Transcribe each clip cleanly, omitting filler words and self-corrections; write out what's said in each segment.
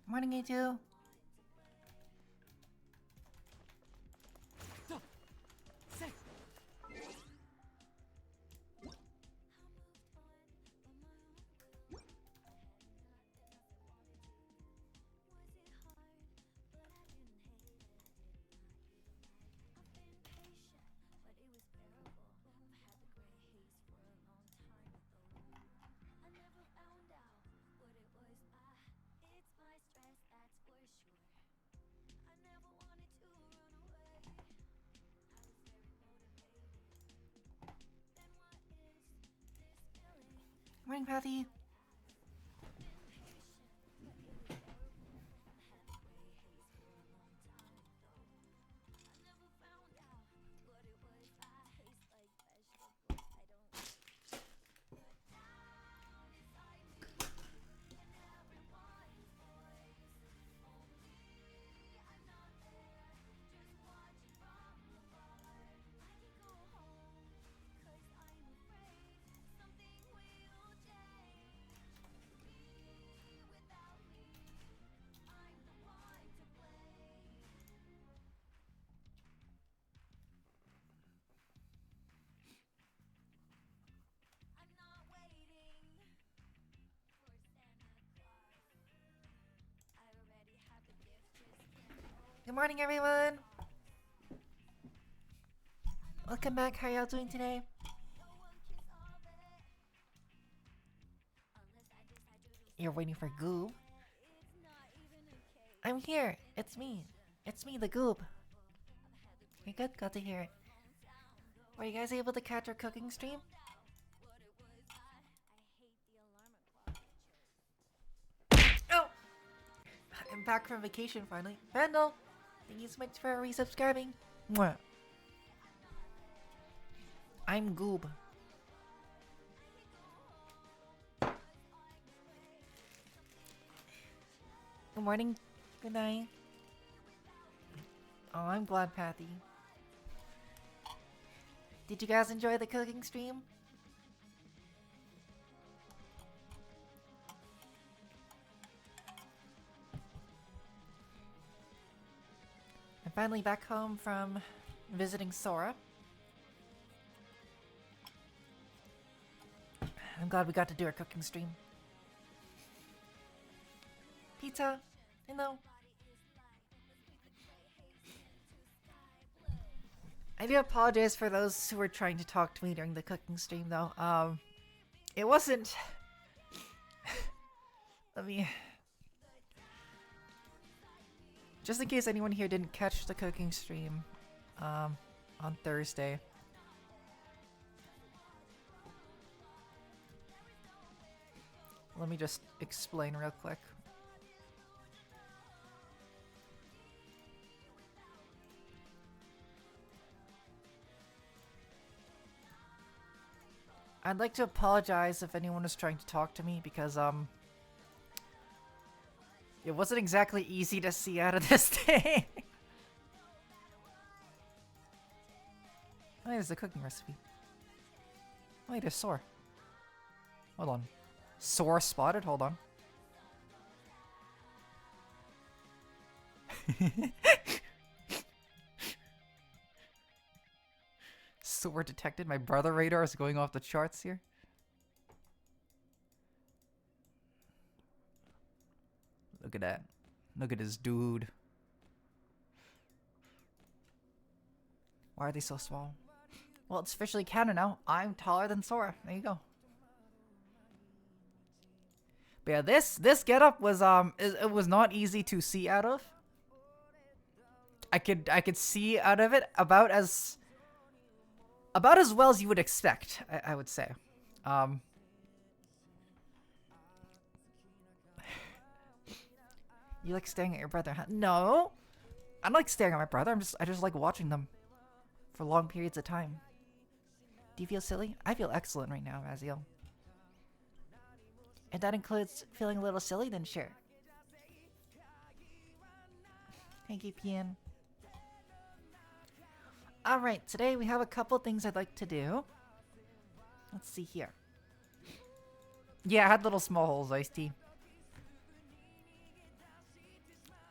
Morning, you two. Morning, Patty. Good morning, everyone. Welcome back. How are y'all doing today? You're waiting for Goob? I'm here. It's me. It's me, the Goob. You're good. Got to hear it. Were you guys able to catch our cooking stream? Oh! I'm back from vacation finally. Vandal! Thank you so much for resubscribing. Mwah. I'm Goob. Good morning. Good night. Oh, I'm glad, Patty. Did you guys enjoy the cooking stream? I'm finally back home from visiting Sora. I'm glad we got to do our cooking stream. Pizza, hello. I do apologize for those who were trying to talk to me during the cooking stream, though. It wasn't. Let me. Just in case anyone here didn't catch the cooking stream, on Thursday. Let me just explain real quick. I'd like to apologize if anyone was trying to talk to me because, it wasn't exactly easy to see out of this thing. Oh, there's the cooking recipe. Wait, there's Soar. Hold on. Soar spotted? Hold on. Soar detected. My brother radar is going off the charts here. Look at that. Look at this dude. Why are they so small? Well, it's officially canon now. I'm taller than Sora. There you go. But yeah, this getup was it was not easy to see out of. I could see out of it about as well as you would expect, I would say. You like staring at your brother, huh? No! I don't like staring at my brother, I just like watching them for long periods of time. Do you feel silly? I feel excellent right now, Raziel. If that includes feeling a little silly, then sure. Thank you, Pian. Alright, today we have a couple things I'd like to do. Let's see here. Yeah, I had little small holes, iced tea.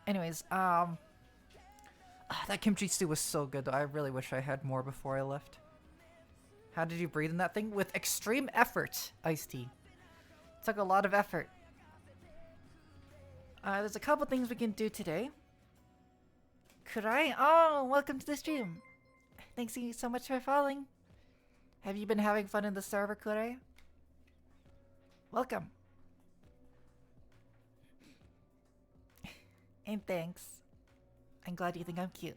Anyways, that kimchi stew was so good though. I really wish I had more before I left. How did you breathe in that thing? With extreme effort, iced tea. It took a lot of effort. There's a couple things we can do today. Could I? Oh, welcome to the stream. Thanks you so much for following. Have you been having fun in the server, Kure? Welcome. And thanks. I'm glad you think I'm cute.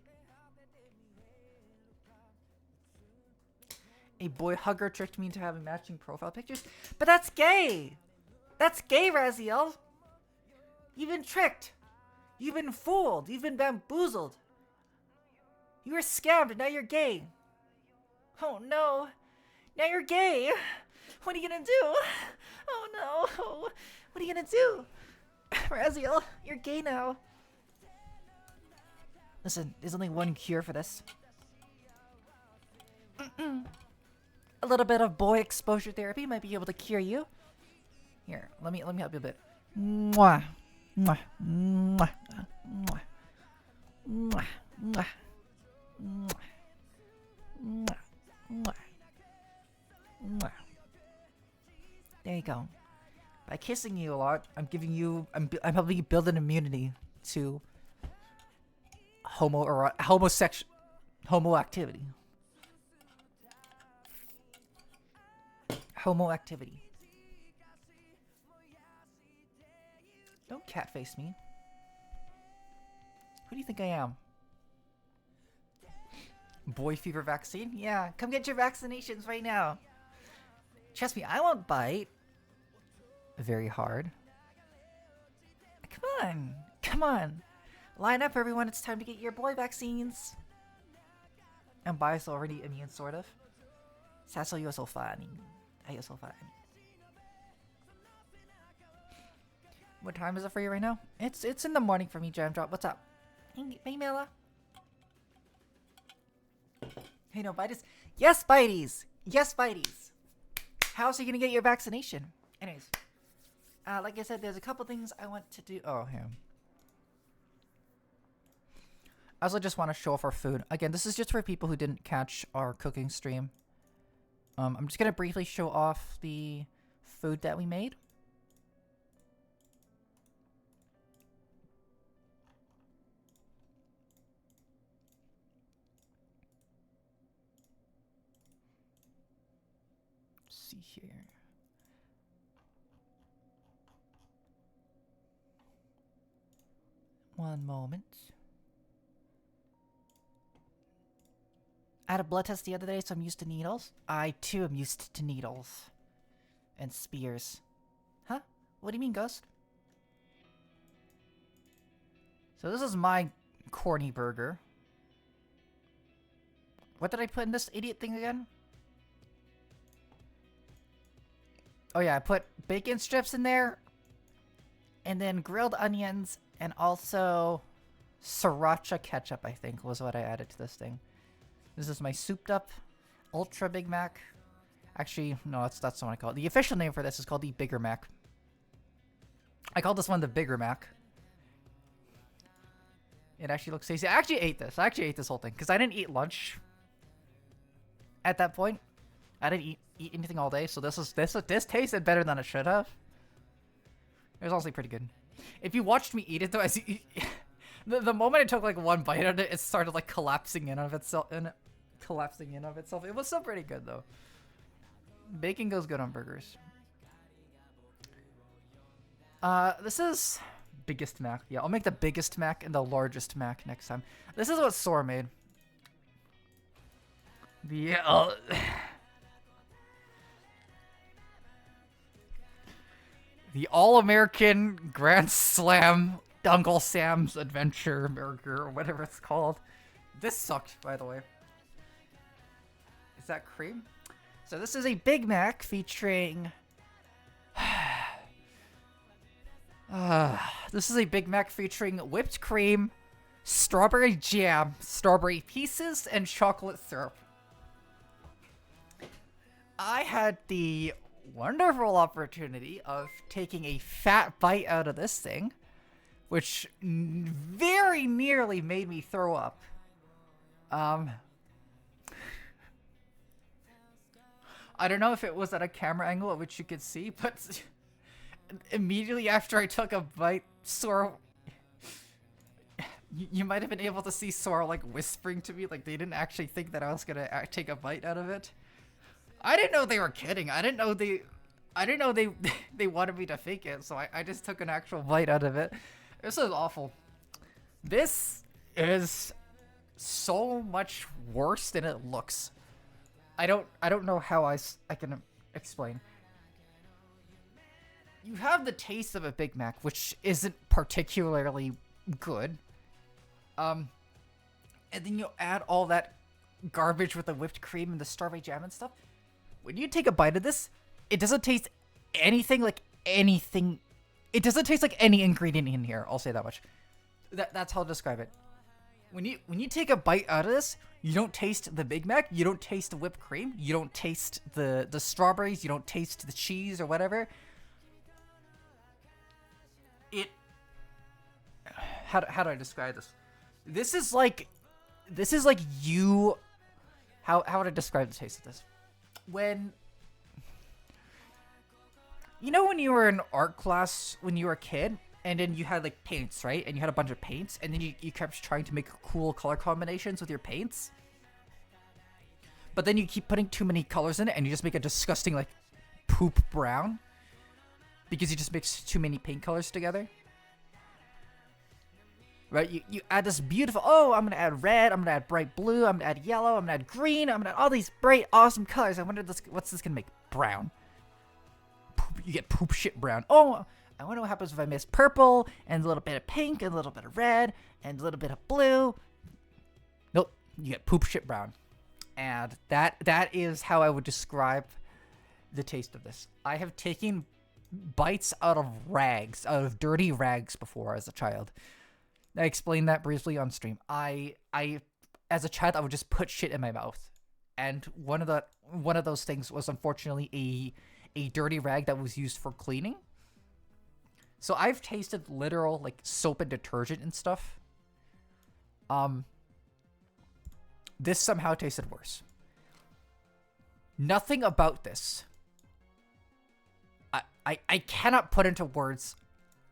A boy hugger tricked me into having matching profile pictures. But that's gay! That's gay, Raziel! You've been tricked! You've been fooled! You've been bamboozled! You were scammed and now you're gay! Oh no! Now you're gay! What are you gonna do? Oh no! What are you gonna do? Raziel, you're gay now. Listen, there's only one cure for this. A little bit of boy exposure therapy might be able to cure you. Here, let me help you a bit. Mwah. Mwah. Mwah. Mwah. Mwah. Mwah. Mwah. Mwah. Mwah. Mwah. There you go. By kissing you a lot, I'm helping you build an immunity to homo activity. Homo activity. Don't catface me. Who do you think I am? Boy fever vaccine? Yeah, come get your vaccinations right now. Trust me, I won't bite very hard. Come on. Come on. Line up, everyone. It's time to get your boy vaccines. I'm biased already immune, sort of. Sasso, you're so funny. You're so funny. What time is it for you right now? It's in the morning for me, Jam Drop. What's up? Hey, Mela. Hey, no, Bites. Yes, Bites. Yes, Bites. How else are you gonna get your vaccination? Anyways, like I said, there's a couple things I want to do. Oh, him. I also just want to show off our food. Again, this is just for people who didn't catch our cooking stream. I'm just gonna briefly show off the food that we made. Let's see here. One moment. I had a blood test the other day, so I'm used to needles. I, too, am used to needles. And spears. Huh? What do you mean, Ghost? So this is my corny burger. What did I put in this idiot thing again? Oh yeah, I put bacon strips in there. And then grilled onions. And also sriracha ketchup, I think, was what I added to this thing. This is my souped up Ultra Big Mac. Actually, no, that's not what I call it. The official name for this is called the Bigger Mac. I call this one the Bigger Mac. It actually looks tasty. I actually ate this. I actually ate this whole thing because I didn't eat lunch at that point. I didn't eat anything all day, so this tasted better than it should have. It was honestly pretty good. If you watched me eat it though, the moment I took like one bite of it, it started like collapsing in of itself. It was still pretty good though. Bacon goes good on burgers. This is biggest mac. Yeah, I'll make the biggest mac and the largest mac next time. This is what Sora made. The All-American Grand Slam Uncle Sam's Adventure Burger, or whatever it's called. This sucked, by the way. Is that cream? So this is a Big Mac featuring... this is a Big Mac featuring whipped cream, strawberry jam, strawberry pieces, and chocolate syrup. I had the wonderful opportunity of taking a fat bite out of this thing which very nearly made me throw up. I don't know if it was at a camera angle at which you could see, but immediately after I took a bite, Sora... You might have been able to see Sora, like, whispering to me, like, they didn't actually think that I was gonna take a bite out of it. I didn't know they were kidding. I didn't know they wanted me to fake it, so I just took an actual bite out of it. This is awful. This is so much worse than it looks. I don't know how I can explain. You have the taste of a Big Mac, which isn't particularly good. And then you add all that garbage with the whipped cream and the strawberry jam and stuff. When you take a bite of this, it doesn't taste anything like anything. It doesn't taste like any ingredient in here. I'll say that much. That's how I'll describe it. When you take a bite out of this, you don't taste the Big Mac, you don't taste the whipped cream, you don't taste the strawberries, you don't taste the cheese or whatever. How do I describe this? This is like you... How would I describe the taste of this? When... You know when you were in art class when you were a kid? And then you had like paints, right? And you had a bunch of paints, and then you kept trying to make cool color combinations with your paints. But then you keep putting too many colors in it, and you just make a disgusting like poop brown. Because you just mix too many paint colors together. Right? You add this beautiful, oh, I'm gonna add red, I'm gonna add bright blue, I'm gonna add yellow, I'm gonna add green, I'm gonna add all these bright, awesome colors. I wonder what's this gonna make? Brown. Poop, you get poop shit brown. Oh, I wonder what happens if I mix purple, and a little bit of pink, and a little bit of red, and a little bit of blue. Nope, you get poop shit brown. And that is how I would describe the taste of this. I have taken bites out of rags, out of dirty rags before as a child. I explained that briefly on stream. I as a child, I would just put shit in my mouth. And one of those things was unfortunately a dirty rag that was used for cleaning. So I've tasted literal like soap and detergent and stuff. This somehow tasted worse. Nothing about this. I cannot put into words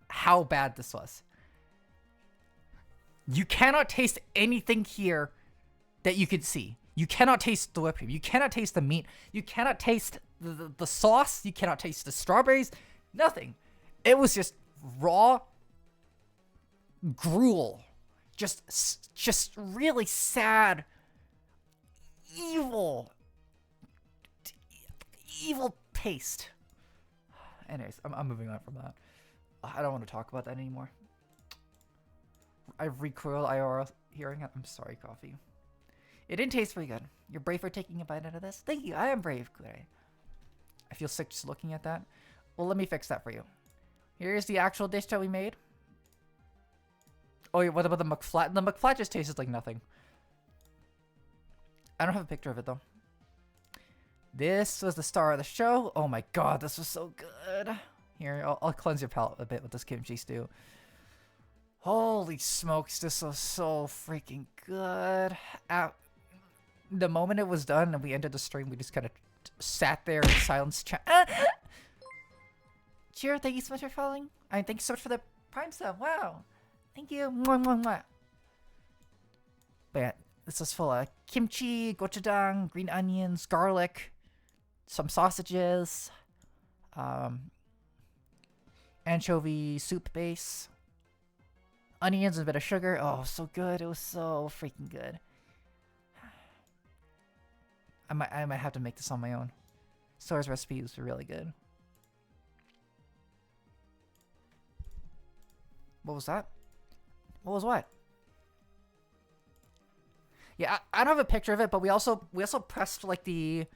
how bad this was. You cannot taste anything here that you could see. You cannot taste the whipped cream. You cannot taste the meat. You cannot taste the sauce. You cannot taste the strawberries. Nothing. It was just raw gruel. Just really sad, evil taste. Anyways, I'm moving on from that. I don't want to talk about that anymore. I've recoiled IRL hearing it. I'm sorry, coffee. It didn't taste very good. You're brave for taking a bite out of this? Thank you. I am brave. Good. I feel sick just looking at that. Well, let me fix that for you. Here's the actual dish that we made. Oh, yeah, what about the McFlat? The McFlat just tasted like nothing. I don't have a picture of it, though. This was the star of the show. Oh my god, this was so good. Here, I'll cleanse your palate a bit with this kimchi stew. Holy smokes, this was so freaking good. The moment it was done and we ended the stream, we just kind of sat there in silence. Cheer, thank you so much for following. Thank you so much for the Prime sub. Wow. Thank you. Mwah, mwah, mwah. But yeah, this is full of kimchi, gochujang, green onions, garlic, some sausages, anchovy soup base, onions and a bit of sugar. Oh, so good. It was so freaking good. I might have to make this on my own. Sora's recipe was really good. What was that? What was what? Yeah, I don't have a picture of it, but we also pressed like the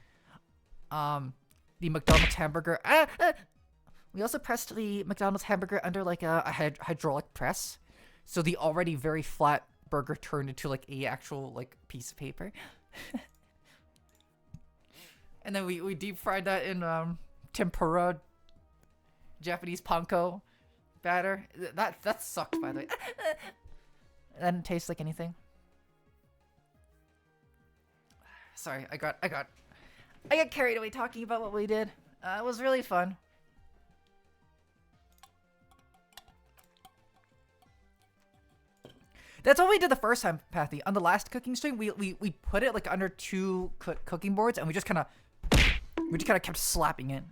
McDonald's hamburger. We also pressed the McDonald's hamburger under like a hydraulic press, so the already very flat burger turned into like a actual like piece of paper. And then we deep fried that in tempura, Japanese panko. batter. That sucked, by the way. That didn't taste like anything. Sorry, I got carried away talking about what we did. It was really fun. That's what we did the first time, Pathy. On the last cooking stream, we put it like under 2 cooking boards, and we just kind of kept slapping it.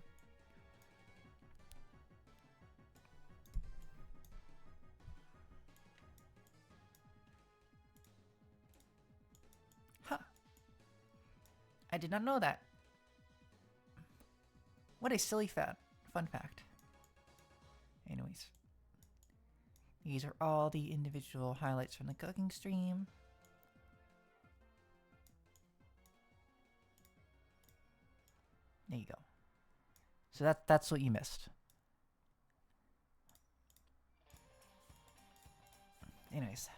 Huh. I did not know that. What a silly fun fact. Anyways. These are all the individual highlights from the cooking stream. There you go. So that's what you missed. Anyways,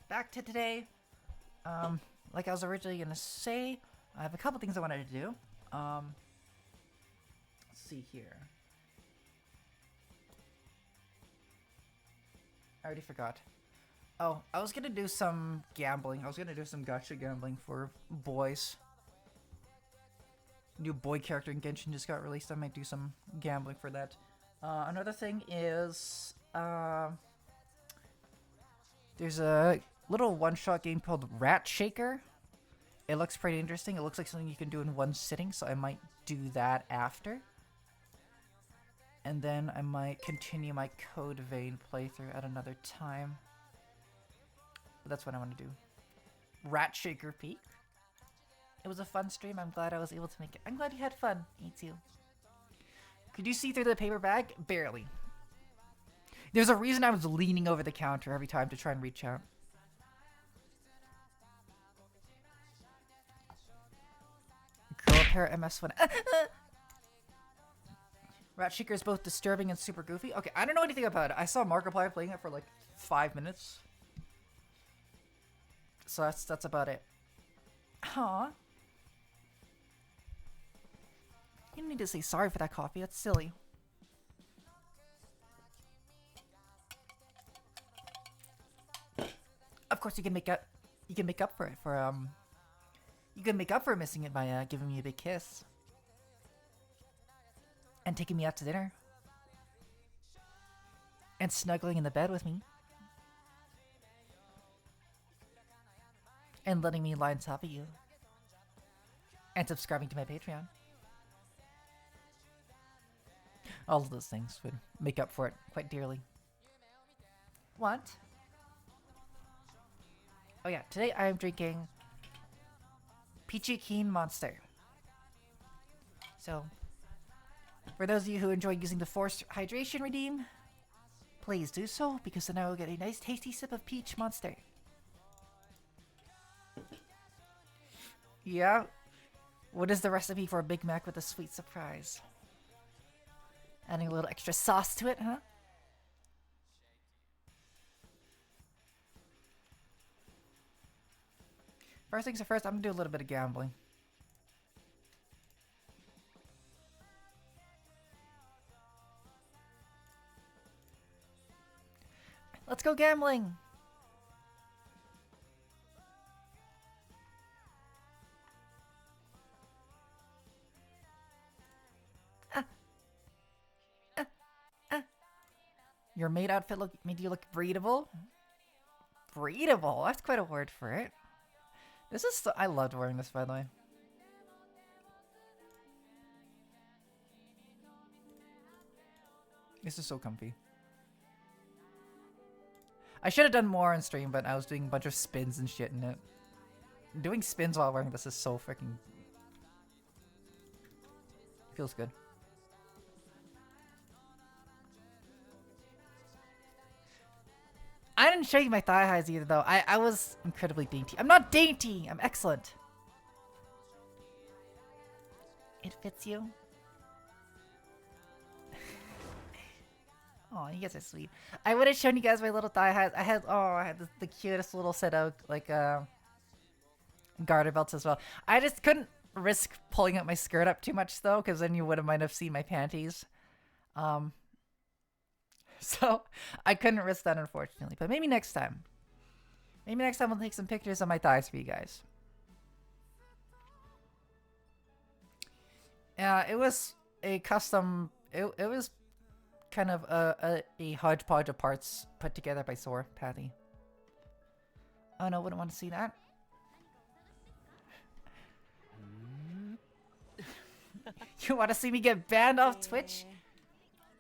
back to today. Like I was originally gonna say, I have a couple things I wanted to do. Let's see here. I already forgot. Oh, I was gonna do some gambling. I was gonna do some gacha gambling for boys. New boy character in Genshin just got released. I might do some gambling for that. Another thing is, there's a little one-shot game called Rat Shaker. It looks pretty interesting. It looks like something you can do in one sitting, so I might do that after. And then I might continue my Code Vein playthrough at another time. But that's what I want to do. Rat Shaker Peak. It was a fun stream. I'm glad I was able to make it. I'm glad you had fun. Me too. Could you see through the paper bag? Barely. There's a reason I was leaning over the counter every time to try and reach out. Girl pair MS1. Rat Shaker is both disturbing and super goofy. Okay, I don't know anything about it. I saw Markiplier playing it for like 5 minutes. So that's about it. Huh? You don't need to say sorry for that coffee. That's silly. Of course, you can make up for it for you can make up for missing it by giving me a big kiss. And taking me out to dinner. And snuggling in the bed with me. And letting me lie on top of you. And subscribing to my Patreon. All of those things would make up for it quite dearly. What? Oh yeah, today I am drinking Peachy Keen Monster. So, for those of you who enjoy using the Forced Hydration Redeem, please do so, because then I will get a nice tasty sip of Peach Monster. Yeah? What is the recipe for a Big Mac with a sweet surprise? Adding a little extra sauce to it, huh? First things first, I'm gonna do a little bit of gambling. Let's go gambling! Your maid outfit made you look breedable? Breedable? That's quite a word for it. This is I loved wearing this, by the way. This is so comfy. I should have done more on stream, but I was doing a bunch of spins and shit in it. Doing spins while wearing this is so freaking... feels good. I didn't show you my thigh highs either, though. I was incredibly dainty. I'm not dainty! I'm excellent. It fits you. Oh, you guys are sweet. I would have shown you guys my little thigh highs. I had the cutest little set of like garter belts as well. I just couldn't risk pulling up my skirt up too much though, because then you might have seen my panties. So I couldn't risk that, unfortunately. But maybe next time. Maybe next time I'll take some pictures of my thighs for you guys. Yeah, it was a custom... It was kind of a hodgepodge of parts put together by Sore Pathy. Oh no, wouldn't want to see that. You want to see me get banned off Twitch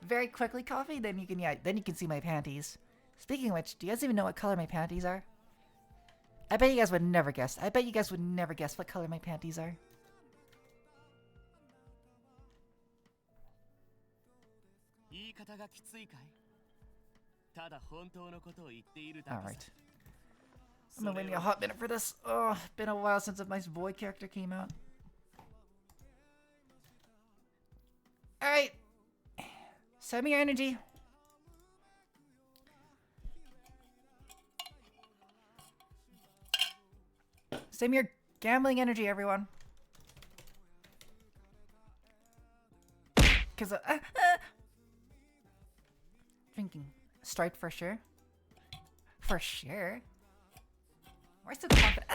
very quickly, Coffee? Then you can see my panties. Speaking of which, do you guys even know what color my panties are? I bet you guys would never guess. I bet you guys would never guess what color my panties are. Alright. I've been waiting a hot minute for this. Oh, been a while since a nice boy character came out. Alright. Send me your energy. Send me your gambling energy, everyone. Because drinking. Strike for sure. For sure. We're so confident.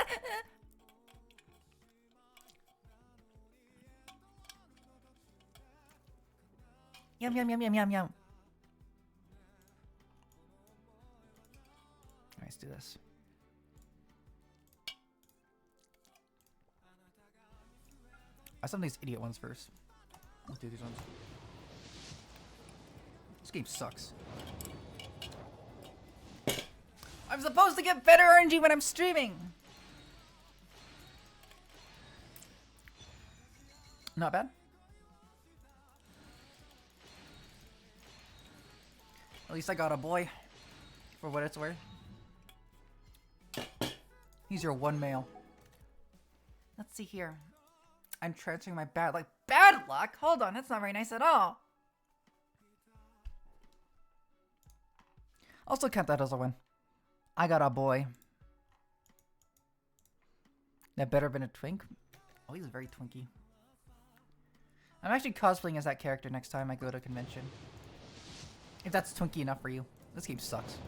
Yum, yum, yum, yum, yum, yum. Let's do this. I some of these idiot ones first. Let's do these ones. This game sucks. I'm supposed to get better RNG when I'm streaming! Not bad. At least I got a boy. For what it's worth. He's your one male. Let's see here. I'm transferring my bad luck. Bad luck? Hold on, that's not very nice at all. Also count that as a win. I got a boy. That better been a twink? Oh, he's very twinky. I'm actually cosplaying as that character next time I go to a convention. If that's twinky enough for you. This game sucks.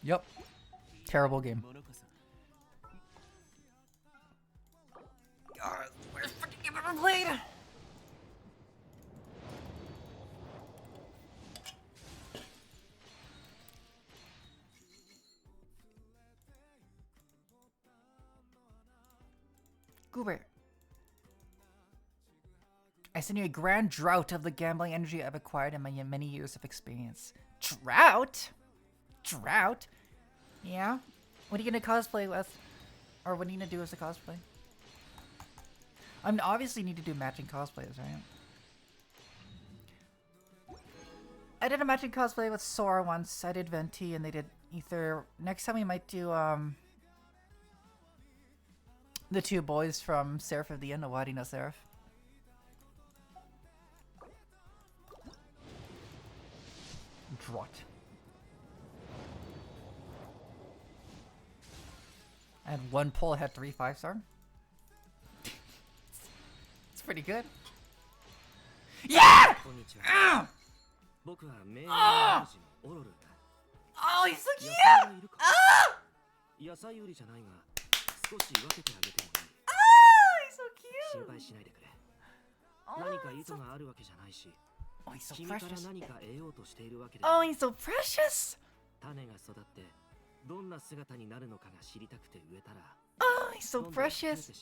Yup. Terrible game. God, where's freaking game ever played? Goober. I send you a grand drought of the gambling energy I've acquired in my many years of experience. Drought? Drought? Yeah? What are you gonna cosplay with? Or what are you gonna do as a cosplay? I mean, obviously need to do matching cosplays, right? I did a matching cosplay with Sora once. I did Venti and they did Ether. Next time we might do, the two boys from Seraph of the End, Awadi no Seraph. Drot. I had one pull, I had 3 5-star. It's pretty good. Yeah! Oh, he's so cute! Oh! He's so cute! Oh, he's so precious. Oh, he's so precious! Oh, he's so precious!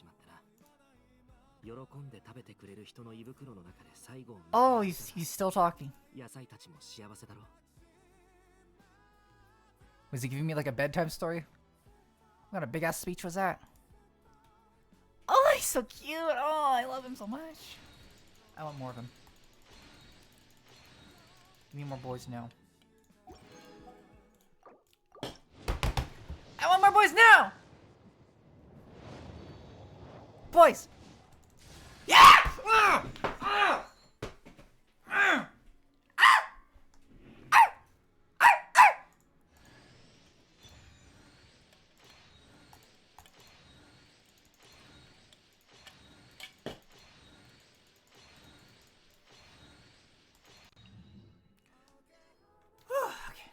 Oh, he's still talking. Was he giving me like a bedtime story? What a big ass speech was that? Oh, he's so cute! Oh, I love him so much. I want more of him. Give me more boys now. I want more boys now! Boys! Yeah!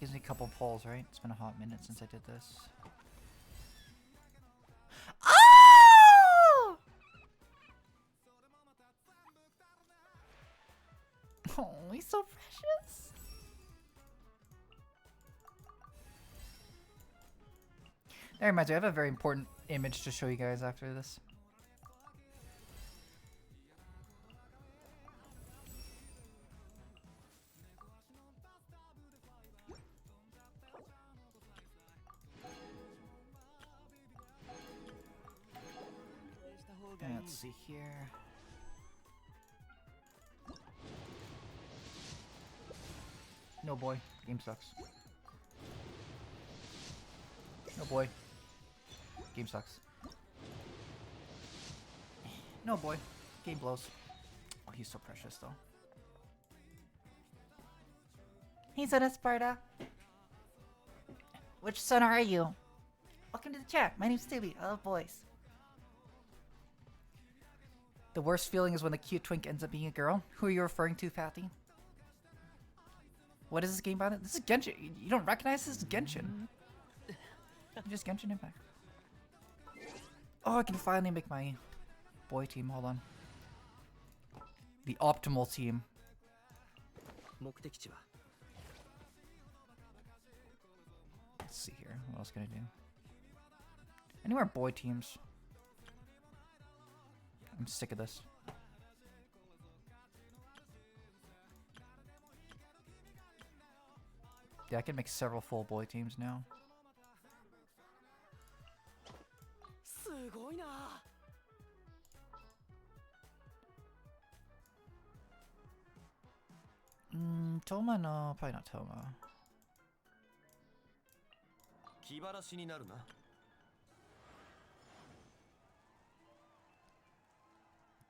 gives me a couple pulls, right? It's been a hot minute since I did this. Oh! Oh, he's so precious. That reminds me, I have a very important image to show you guys after this. Let's see here. No boy, game sucks. No boy, game sucks. No boy, game blows. Oh, he's so precious though. He's on Sparta. Which son are you? Welcome to the chat. My name's Snoopy. I love boys. The worst feeling is when the cute twink ends up being a girl. Who are you referring to, Fatty? What is this game about? This is Genshin. You don't recognize this? This is Genshin. Just Genshin Impact. Oh, I can finally make my boy team. Hold on. The optimal team. Let's see here. What else can I do? Any more boy teams? I'm sick of this. Yeah, I can make several full boy teams now. Toma, no, probably not Toma.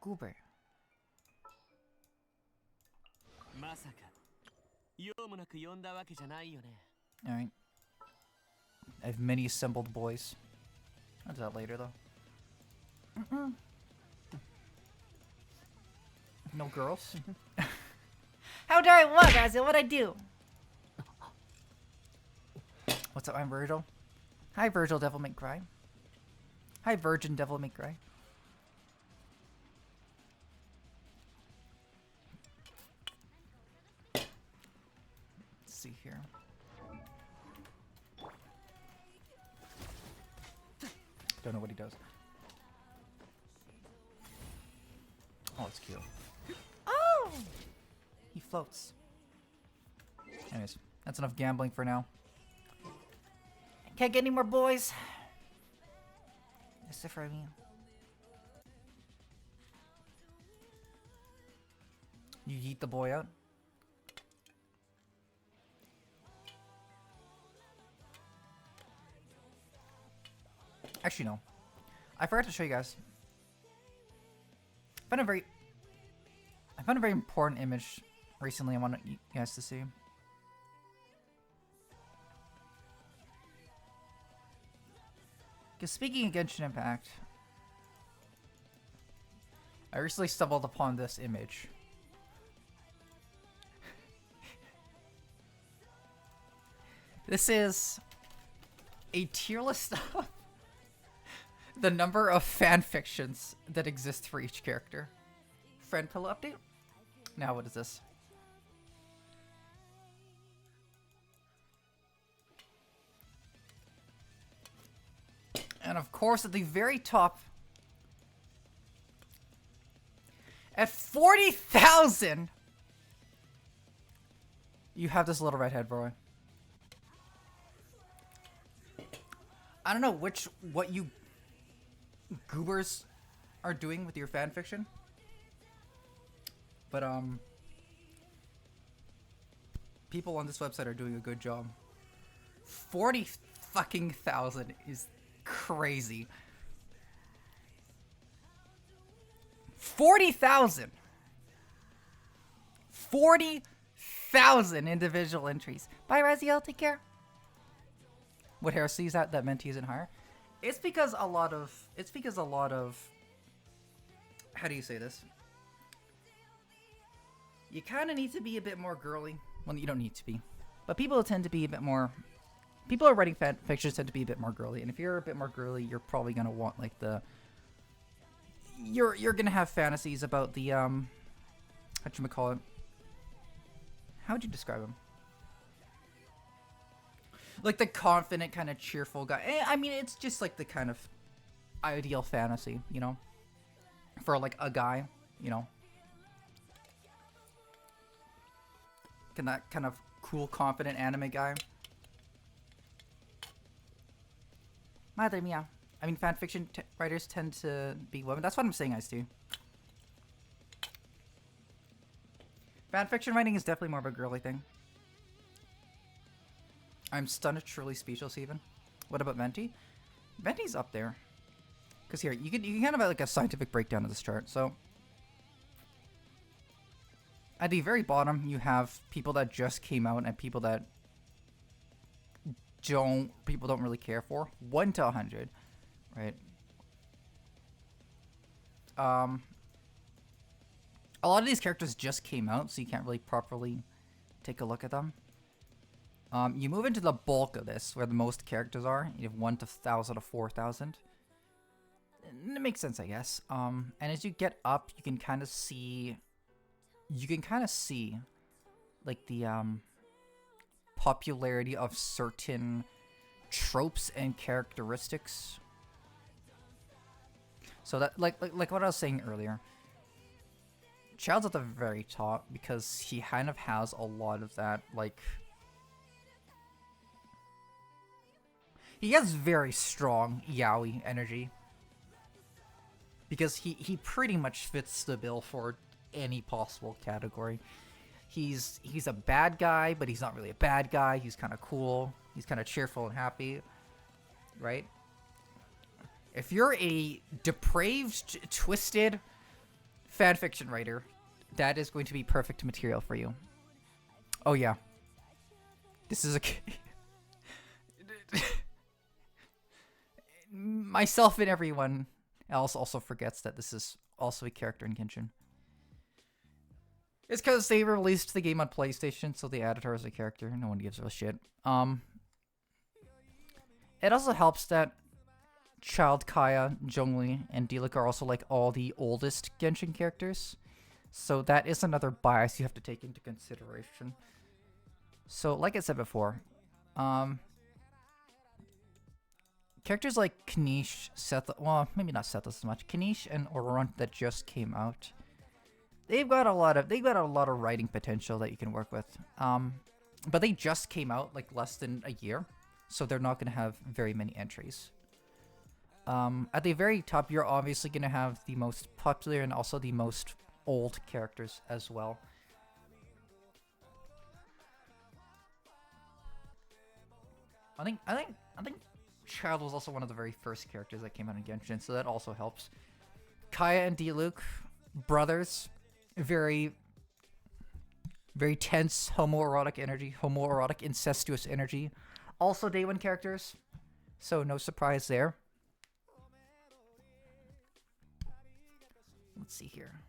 Goober. Alright. I have many assembled boys. I'll do that later though. No girls? How dare I what, guys? What'd I do? What's up, I'm Virgil. Hi, Virgil Devil May Cry. Hi, Virgin Devil May Cry. Let's see here. Don't know what he does. Oh, it's cute. Oh! He floats. Anyways, that's enough gambling for now. Can't get any more boys. Except for me. You yeet the boy out. Actually, no. I forgot to show you guys. I found a very important image recently I want you guys to see. Because speaking of Genshin Impact, I recently stumbled upon this image. This is a tier list of the number of fan fictions that exist for each character. Friend pillow update? Now what is this? And of course at the very top, at 40,000, you have this little redhead boy. I don't know what you goobers are doing with your fanfiction, but people on this website are doing a good job. 40,000 is crazy. 40,000. 40,000 individual entries. Bye, Raziel. Take care. What heresy is that Menti isn't higher? It's because a lot of how do you say this? You kind of need to be a bit more girly. Well, you don't need to be, But people tend to be a bit more... People who are writing fan fictions tend to be a bit more girly. And if you're a bit more girly, you're probably going to want, like, the... You're going to have fantasies about the, whatchamacallit? How would you describe him? Like the confident, kind of cheerful guy. I mean, it's just like the kind of ideal fantasy, you know? For, like, a guy, you know? Can that kind of cool, confident anime guy. Madre mia. I mean, fanfiction writers tend to be women. That's what I'm saying, Ice T. Fanfiction writing is definitely more of a girly thing. I'm stunned, truly speechless even. What about Venti? Venti's up there. Because here, you can kind of have like a scientific breakdown of this chart. So, at the very bottom, you have people that just came out and people that people don't really care for. 1 to 100, right? A lot of these characters just came out, so you can't really properly take a look at them. You move into the bulk of this, where the most characters are. You have 1 to 1,000 to 4,000. It makes sense, I guess. And as you get up, you can kind of see... like, the, popularity of certain tropes and characteristics. So that, like what I was saying earlier, Child's at the very top because he kind of has a lot of that, like, he has very strong yaoi energy because he pretty much fits the bill for any possible category. He's a bad guy, but he's not really a bad guy. He's kind of cool. He's kind of cheerful and happy, right? If you're a depraved, twisted fanfiction writer, that is going to be perfect material for you. Oh yeah. This is a... Myself and everyone else also forgets that this is also a character in Genshin. It's because they released the game on PlayStation, so they added her as a character. No one gives a shit. It also helps that Child, Kaya, Zhongli, and Diluc are also like all the oldest Genshin characters. So that is another bias you have to take into consideration. So, like I said before, characters like Kanish, Seth, well, maybe not Seth as much, Kanish and Orunt that just came out. They've got a lot of writing potential that you can work with. But they just came out like less than a year, so they're not going to have very many entries. At the very top, you're obviously going to have the most popular and also the most old characters as well. I think Child was also one of the very first characters that came out in Genshin, so that also helps. Kaya and Diluc, brothers. Very tense homoerotic energy, homoerotic incestuous energy. Also day 1 characters, so no surprise there. Let's see here.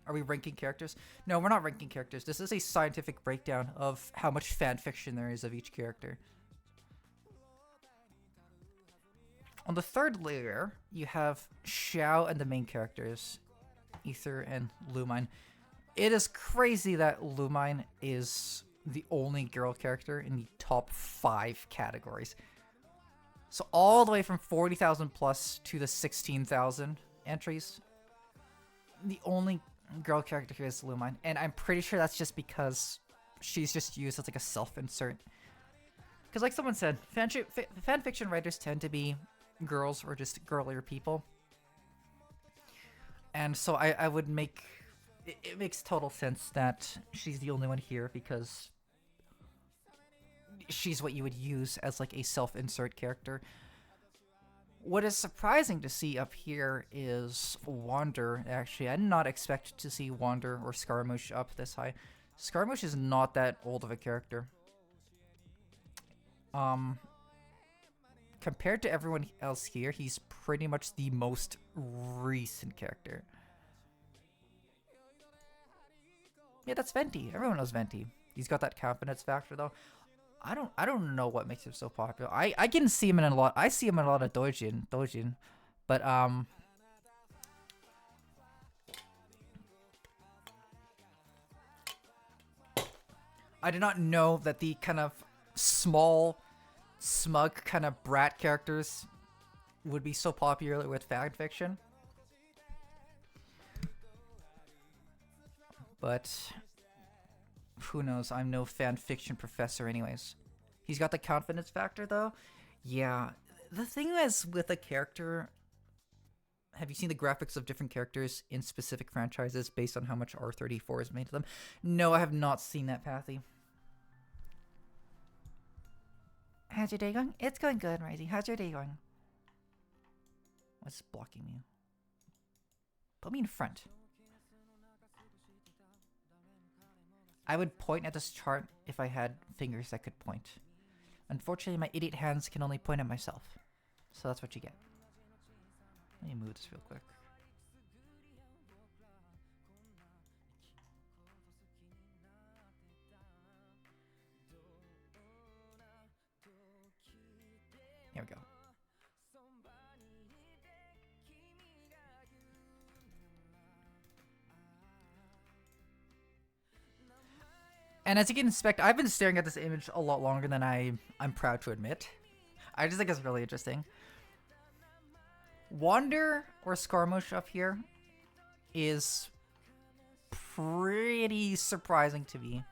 Are we ranking characters? No, we're not ranking characters. This is a scientific breakdown of how much fanfiction there is of each character. On the 3rd layer, you have Xiao and the main characters. Ether and Lumine. It is crazy that Lumine is the only girl character in the top 5 categories. So all the way from 40,000 plus to the 16,000 entries, the only girl character here is Lumine, and I'm pretty sure that's just because she's just used as like a self-insert. Because like someone said, fanfiction writers tend to be girls or just girlier people. And so I would make... It makes total sense that she's the only one here because she's what you would use as like a self-insert character. What is surprising to see up here is Wander. Actually, I did not expect to see Wander or Scaramouche up this high. Scaramouche is not that old of a character. Compared to everyone else here, he's pretty much the most recent character. Yeah, that's Venti. Everyone knows Venti. He's got that confidence factor though. I don't know what makes him so popular. I can see him in a lot. I see him in a lot of doujin, but I did not know that the kind of small, smug kind of brat characters would be so popular with fan fiction. But who knows? I'm no fan fiction professor anyways. He's got the confidence factor though. Yeah. The thing is with a character, have you seen the graphics of different characters in specific franchises based on how much R34 is made to them? No, I have not seen that, Pathy. How's your day going? It's going good, Risey. How's your day going? What's blocking me? Put me in front. I would point at this chart if I had fingers that could point. Unfortunately, my idiot hands can only point at myself. So that's what you get. Let me move this real quick. Here we go. And as you can expect, I've been staring at this image a lot longer than I'm proud to admit. I just think it's really interesting. Wander or Scaramouche up here is pretty surprising to me.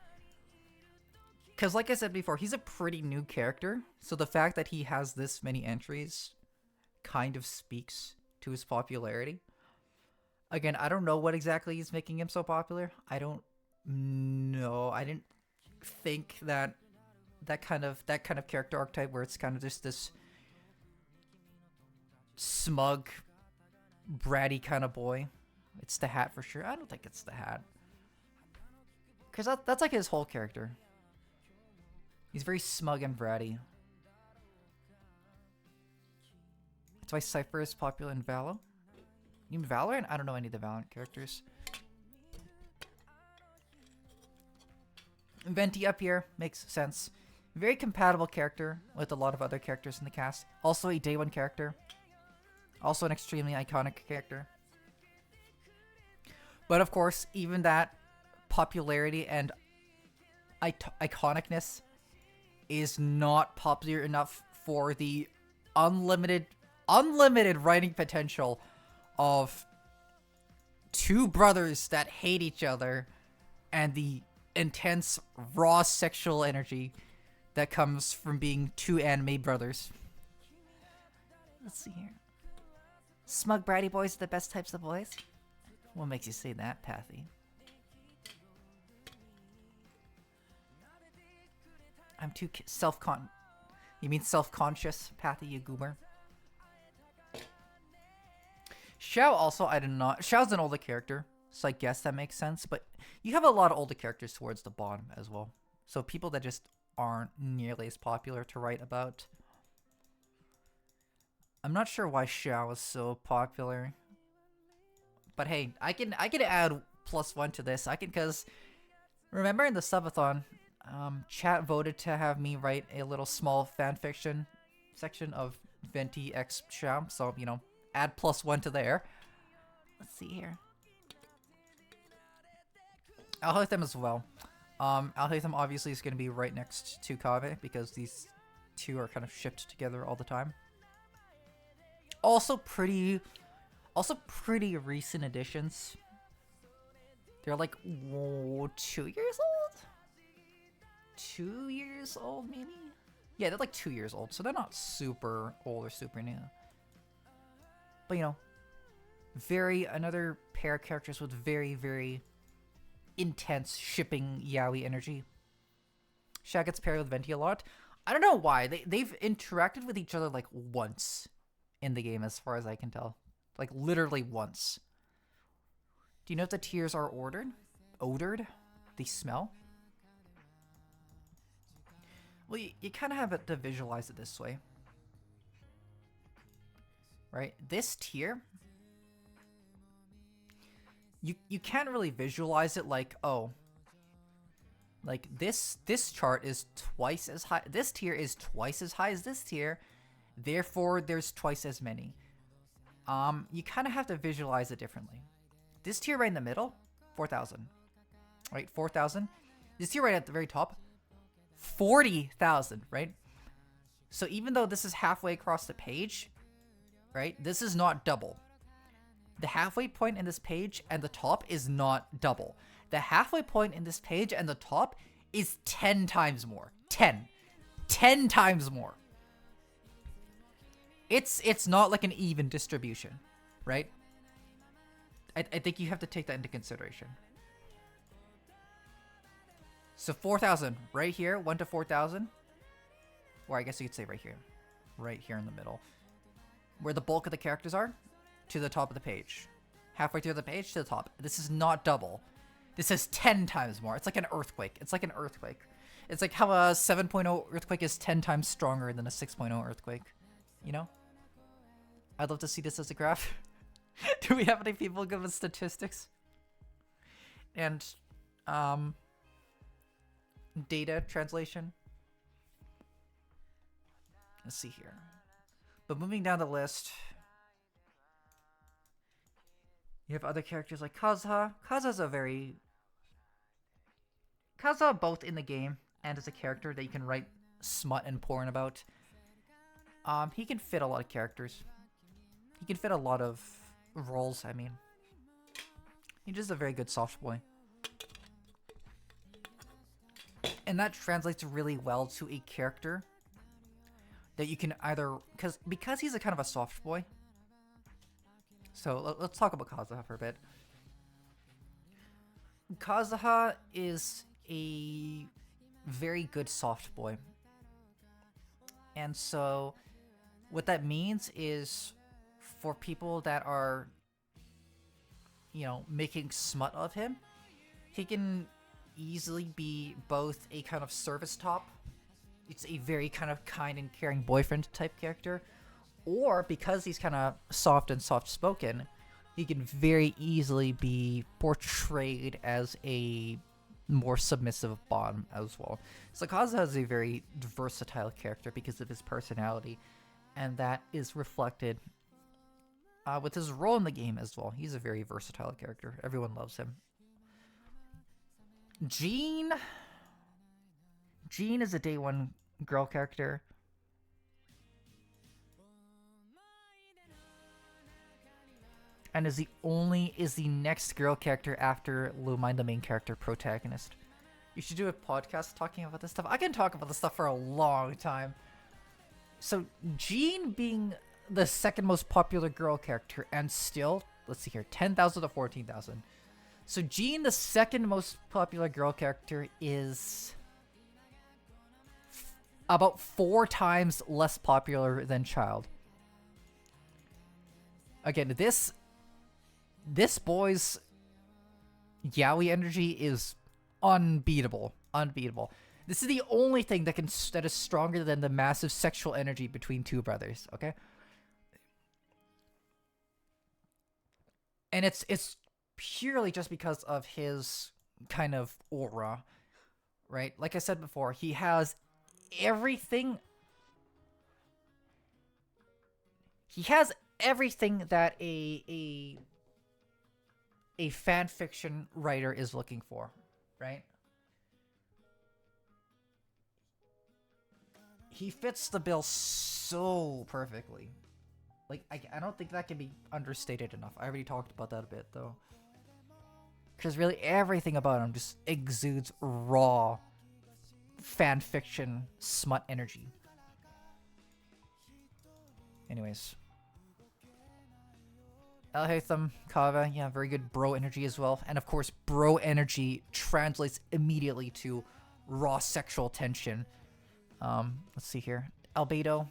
Because like I said before, he's a pretty new character. So the fact that he has this many entries kind of speaks to his popularity. Again, I don't know what exactly is making him so popular. I don't know. I didn't think that that kind of character archetype where it's kind of just this smug, bratty kind of boy. It's the hat for sure. I don't think it's the hat. Because that's like his whole character. He's very smug and bratty. That's why Cypher is popular in Valo. You mean Valorant? I don't know any of the Valorant characters. Venti up here makes sense. Very compatible character with a lot of other characters in the cast. Also a day one character. Also an extremely iconic character. But of course, even that popularity and iconicness is not popular enough for the unlimited writing potential of two brothers that hate each other and the intense raw sexual energy that comes from being two anime brothers. Let's see here. Smug bratty boys are the best types of boys? What makes you say that, Pathy? I'm too You mean self-conscious, Pathy, you goober? Xiao also, I did not... Xiao's an older character, so I guess that makes sense. But you have a lot of older characters towards the bottom as well. So people that just aren't nearly as popular to write about. I'm not sure why Xiao is so popular. But hey, I can add +1 to this. I can, because... Remember in the subathon, chat voted to have me write a little small fanfiction section of Venti X Xiao. So, you know, add +1 to there. Let's see here. Alhaitham as well. Alhaitham obviously is going to be right next to Kave because these two are kind of shipped together all the time. Also pretty recent additions. They're like 2 years old? 2 years old maybe? Yeah, they're like 2 years old, so they're not super old or super new. But you know, another pair of characters with very, very intense shipping yaoi energy. Shaq gets paired with Venti a lot. I don't know why. They've interacted with each other like once in the game as far as I can tell. Like literally once. Do you know if the tears are odored? They smell? Well, you kind of have to visualize it this way. Right? This tear, you can't really visualize it like, oh, Like this chart is twice as high. This tier is twice as high as this tier. Therefore, there's twice as many. You kind of have to visualize it differently. This tier right in the middle, 4,000. Right, 4,000. This tier right at the very top, 40,000, right? So even though this is halfway across the page, right, this is not double. The halfway point in this page and the top is not double. The halfway point in this page and the top is 10 times more. 10 times more. It's not like an even distribution, right? I think you have to take that into consideration. So 4,000 right here, 1 to 4,000. Or I guess you could say right here in the middle, where the bulk of the characters are, to the top of the page. Halfway through the page to the top. This is not double. This is 10 times more. It's like an earthquake. It's like an earthquake. It's like how a 7.0 earthquake is 10 times stronger than a 6.0 earthquake. You know? I'd love to see this as a graph. Do we have any people give us statistics? And, data translation? Let's see here. But moving down the list, you have other characters like Kazuha. Kazuha's Kazuha both in the game and as a character that you can write smut and porn about. He can fit a lot of characters. He can fit a lot of roles, I mean. He's just a very good soft boy. And that translates really well to a character that you can either... Because he's a kind of a soft boy. So let's talk about Kazuha for a bit. Kazuha is a very good soft boy. And so what that means is for people that are, you know, making smut of him, he can easily be both a kind of service top. It's a very kind of kind and caring boyfriend type character. Or because he's kind of soft and soft-spoken, he can very easily be portrayed as a more submissive bottom as well. So Kazuha is a very versatile character because of his personality, and that is reflected with his role in the game as well. He's a very versatile character. Everyone loves him. Jean is a day one girl character. And is the next girl character after Lumine, the main character protagonist. You should do a podcast talking about this stuff. I can talk about this stuff for a long time. So Jean being the second most popular girl character, and still, let's see here, 10,000 to 14,000. So Jean, the second most popular girl character, is about 4 times less popular than Child. Again, this boy's yaoi energy is unbeatable. Unbeatable. This is the only thing that is stronger than the massive sexual energy between two brothers, okay? And it's purely just because of his kind of aura, right? Like I said before, he has everything. He has everything that a fan fiction writer is looking for, right? He fits the bill so perfectly. Like, I don't think that can be understated enough. I already talked about that a bit, though. Because really everything about him just exudes raw fan fiction smut energy. Anyways. Al-Haytham, Kava, yeah, very good bro energy as well. And of course, bro energy translates immediately to raw sexual tension. Let's see here. Albedo,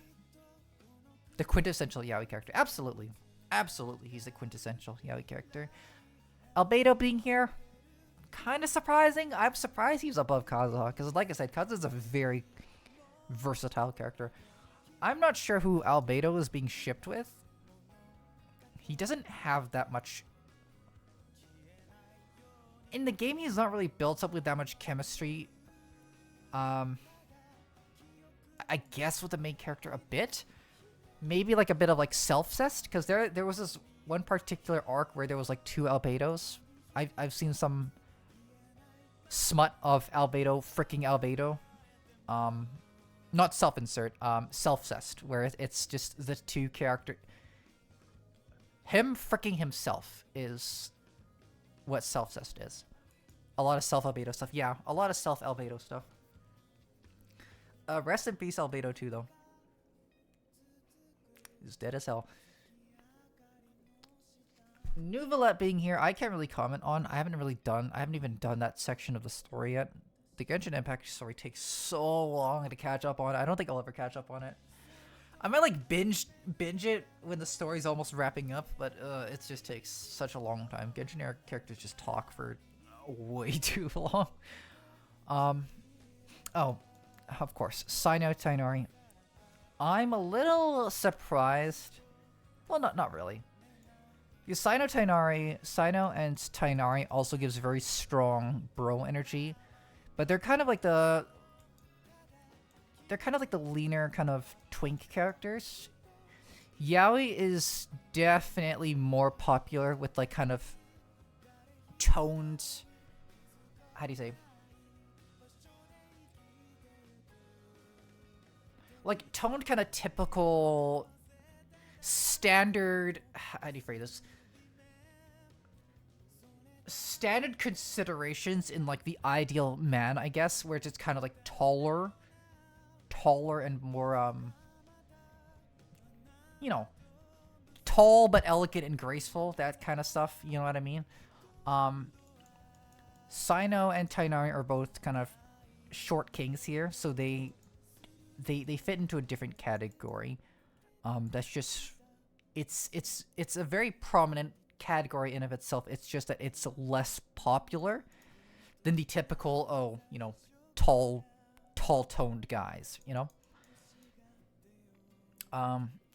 the quintessential yaoi character. Absolutely. Absolutely, he's the quintessential yaoi character. Albedo being here, kind of surprising. I'm surprised he's above Kazuha, because like I said, Kazuha's a very versatile character. I'm not sure who Albedo is being shipped with. He doesn't have that much... In the game, he's not really built up with that much chemistry I guess with the main character a bit. Maybe like a bit of like self-cessed, because there was this one particular arc where there was like 2 albedos. I've seen some smut of albedo, freaking albedo. Not self-insert, self-cessed, where it's just the 2 character. Him freaking himself is what self-cessed is. A lot of self-albedo stuff. Yeah, a lot of self-albedo stuff. Rest in peace, albedo 2, though. He's dead as hell. Nouvellette being here, I can't really comment on. I haven't even done that section of the story yet. The Genshin Impact story takes so long to catch up on. I don't think I'll ever catch up on it. I might like binge it when the story's almost wrapping up, but it just takes such a long time. Genshin characters just talk for way too long. Oh, of course, Sino Tighnari. I'm a little surprised. Well, not really. Because Sino and Tighnari also gives very strong bro energy, but they're kind of like the leaner kind of twink characters. Yaoi is definitely more popular with like kind of toned, how do you say? Like toned kind of typical standard, how do you phrase this? Standard considerations in like the ideal man, I guess, where it's just kind of like taller and more, you know, tall but elegant and graceful, that kind of stuff, you know what I mean? Sino and Tighnari are both kind of short kings here, so they fit into a different category. That's just, it's a very prominent category in of itself. It's just that it's less popular than the typical, you know, tall toned guys, you know?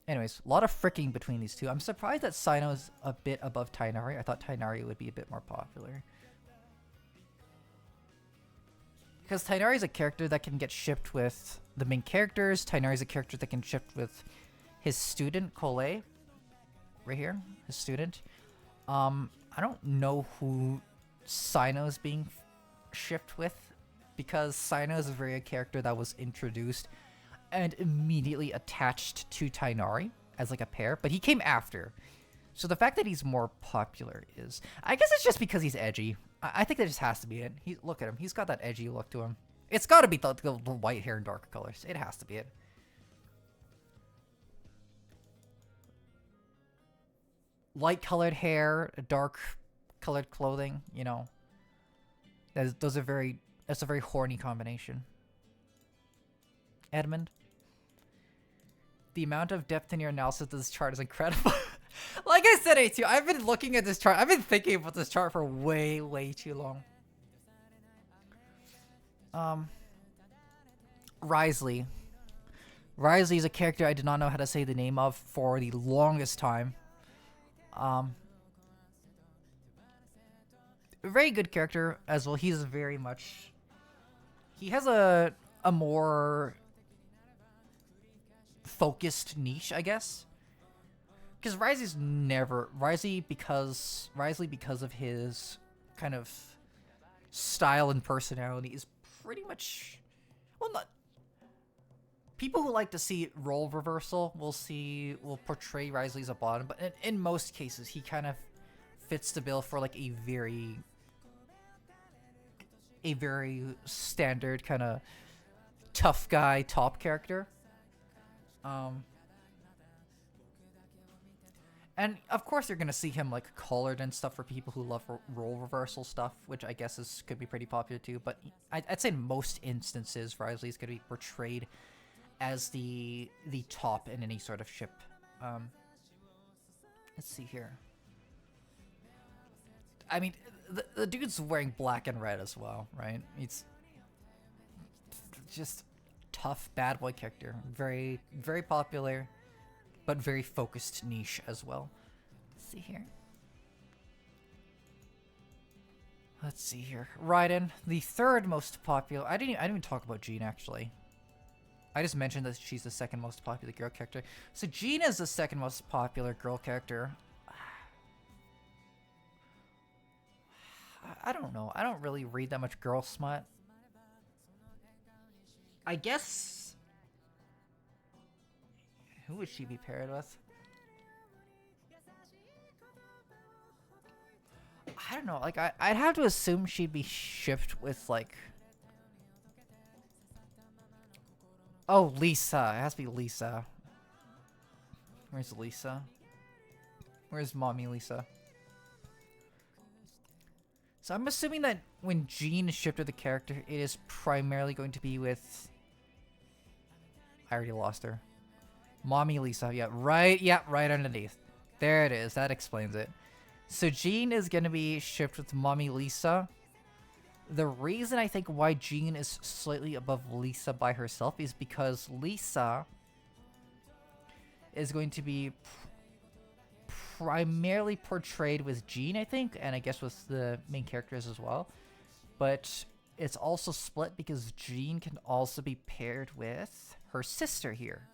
Anyways, a lot of fricking between these two. I'm surprised that Sino's a bit above Tighnari. I thought Tighnari would be a bit more popular. Because Tighnari is a character that can get shipped with the main characters. Tighnari is a character that can ship with his student, Cole. Right here, his student. I don't know who Sino's being shipped with, because Sino is a character that was introduced and immediately attached to Tighnari as like a pair, but he came after. So the fact that he's more popular is, I guess it's just because he's edgy. I think that just has to be it. Look at him. He's got that edgy look to him. It's got to be the white hair and darker colors. It has to be it. Light colored hair, dark colored clothing, you know. That's a very horny combination. Edmund? The amount of depth in your analysis of this chart is incredible. Like I said, A2, I've been looking at this chart. I've been thinking about this chart for way too long. Risley. Risley is a character I did not know how to say the name of for the longest time. A very good character as well. He's very much... He has a more focused niche, I guess. Because Risley, because of his kind of style and personality, is pretty much, well, not. People who like to see role reversal will portray Risley as a bottom, but in most cases, he kind of fits the bill for like a very standard kind of tough guy top character. And of course you're gonna see him like colored and stuff for people who love role reversal stuff, which I guess could be pretty popular too. But I'd say in most instances, Risley's gonna be portrayed as the top in any sort of ship. Let's see here. I mean, the dude's wearing black and red as well, right? It's just tough bad boy character, very popular, but very focused niche as well. Let's see here. Let's see here. Raiden, the third most popular. I didn't even talk about Jean actually. I just mentioned that she's the second most popular girl character. So Jean is the second most popular girl character. I don't know. I don't really read that much girl smut. I guess... Who would she be paired with? I don't know. Like, I'd have to assume she'd be shipped with, like... Oh, Lisa. It has to be Lisa. Where's Lisa? Where's Mommy Lisa? So I'm assuming that when Jean is shipped with the character, it is primarily going to be with... I already lost her. Mommy Lisa. Yeah, right underneath. There it is. That explains it. So Jean is going to be shipped with Mommy Lisa. The reason I think why Jean is slightly above Lisa by herself is because Lisa is going to be primarily portrayed with Jean, I think, and I guess with the main characters as well. But it's also split because Jean can also be paired with her sister here,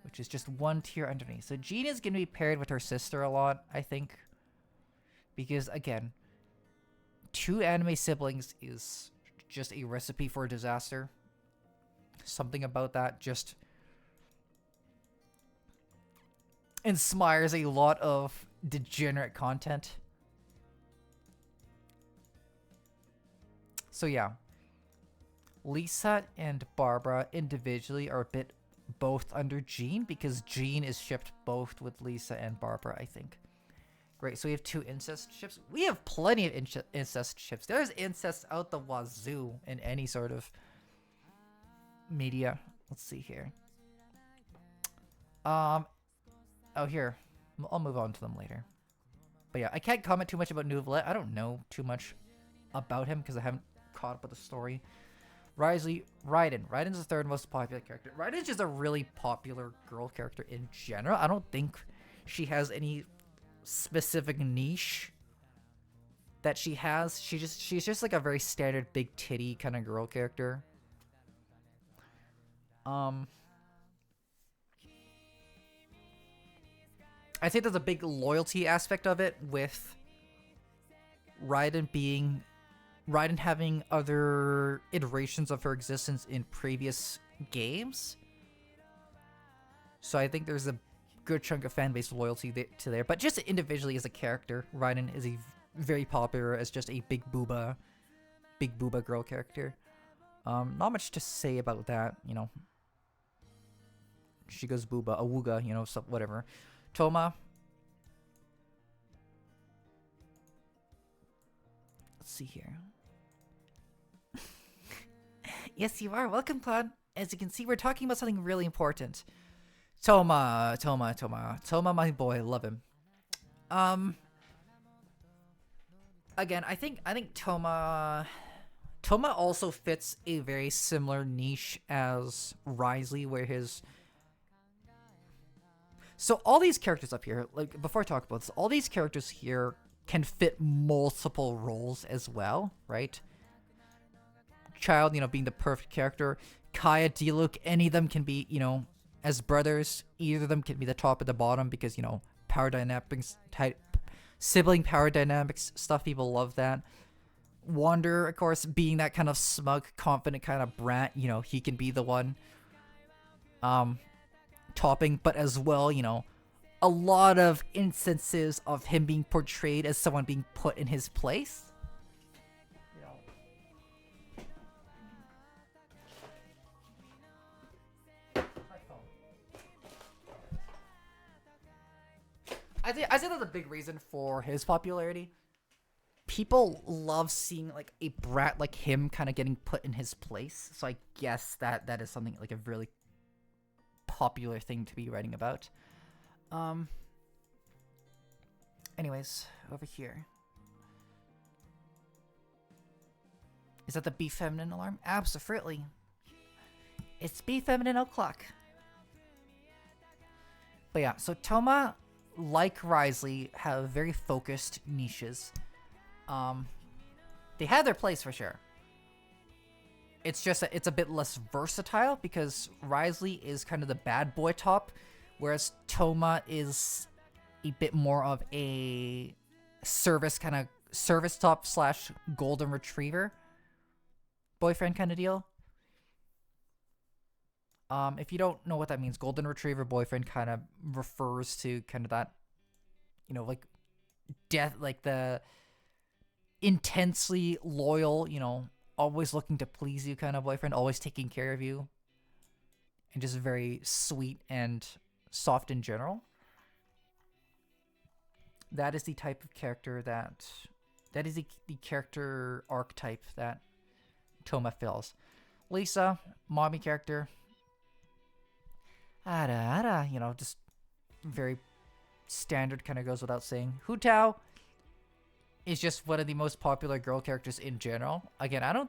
which is just one tier underneath. So Jean is going to be paired with her sister a lot, I think, because again, 2 anime siblings is just a recipe for disaster. Something about that just inspires a lot of degenerate content. So yeah, Lisa and Barbara individually are a bit both under Jean because Jean is shipped both with Lisa and Barbara, I think. Great, so we have 2 incest ships. We have plenty of incest ships. There's incest out the wazoo in any sort of media. Let's see here. Oh, here. I'll move on to them later. But yeah, I can't comment too much about Nouvelle. I don't know too much about him because I haven't caught up with the story. Raiden. Raiden's the third most popular character. Raiden's just a really popular girl character in general. I don't think she has any specific niche that she has. She's just like a very standard big titty kind of girl character. I think there's a big loyalty aspect of it with Raiden having other iterations of her existence in previous games. So I think there's a good chunk of fan base loyalty to there. But just individually as a character, Raiden is very popular as just a big booba girl character. Not much to say about that, you know. She goes booba, awooga, you know, so whatever. Toma. Let's see here. Yes, you are. Welcome, Claude. As you can see, we're talking about something really important. Toma, my boy, love him. Again, I think Toma also fits a very similar niche as Risley, where his... So all these characters up here, like, before I talk about this, all these characters here can fit multiple roles as well, right? Child, you know, being the perfect character. Kaya, Diluc, any of them can be, you know, as brothers. Either of them can be the top or the bottom because, you know, power dynamics, sibling power dynamics stuff, people love that. Wander, of course, being that kind of smug, confident kind of brat, you know, he can be the one topping, but as well, you know, a lot of instances of him being portrayed as someone being put in his place. I think that's a big reason for his popularity. People love seeing like a brat like him kind of getting put in his place. So I guess that is something like a really popular thing to be writing about. Anyways, over here. Is that the Be Feminine alarm? Absolutely. It's Be Feminine o'clock. But yeah, so Toma, like Risley, have very focused niches. They have their place for sure. It's just that it's a bit less versatile because Risley is kind of the bad boy top, whereas Toma is a bit more of a service top slash golden retriever boyfriend kind of deal. If you don't know what that means, golden retriever boyfriend kind of refers to kind of that, you know, like death, like the intensely loyal, you know, always looking to please you kind of boyfriend, always taking care of you, and just very sweet and soft in general. That is the type of character that is the character archetype that Toma fills. Lisa, mommy character. You know, just very standard, kind of goes without saying. Hu Tao is just one of the most popular girl characters in general. Again, I don't...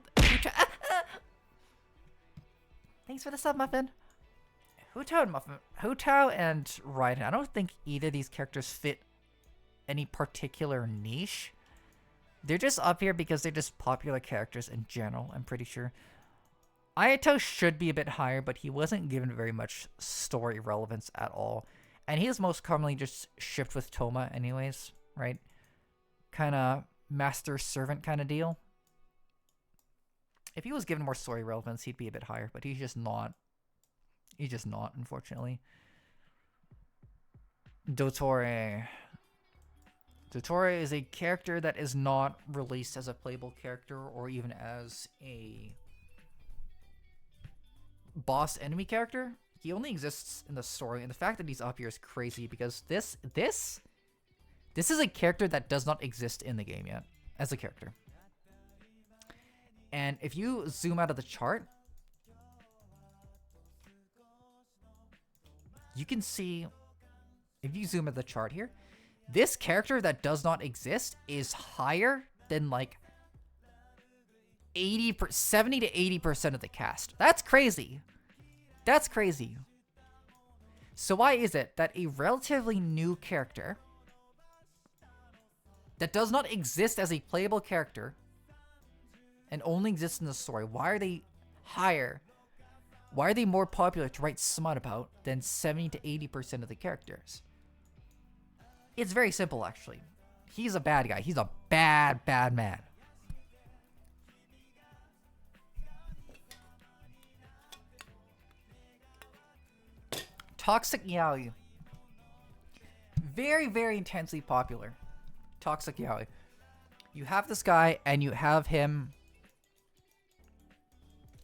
Thanks for the sub, Muffin. Hu Tao and Raiden, I don't think either of these characters fit any particular niche. They're just up here because they're just popular characters in general, I'm pretty sure. Ayato should be a bit higher, but he wasn't given very much story relevance at all. And he is most commonly just shipped with Toma anyways, right? Kind of master-servant kind of deal. If he was given more story relevance, he'd be a bit higher, but he's just not. He's just not, unfortunately. Dottore. Dottore is a character that is not released as a playable character or even as a boss enemy character. He only exists in the story, and the fact that he's up here is crazy because this is a character that does not exist in the game yet as a character. And if you zoom out of the chart, you can see, if you zoom at the chart here, this character that does not exist is higher than like 70 to 80% of the cast. That's crazy. That's crazy. So why is it that a relatively new character that does not exist as a playable character and only exists in the story, why are they higher? Why are they more popular to write smut about than 70 to 80% of the characters? It's very simple, actually. He's a bad guy. He's a bad, bad man. Toxic Yaoi. Very, very intensely popular. Toxic Yaoi. You have this guy, and you have him.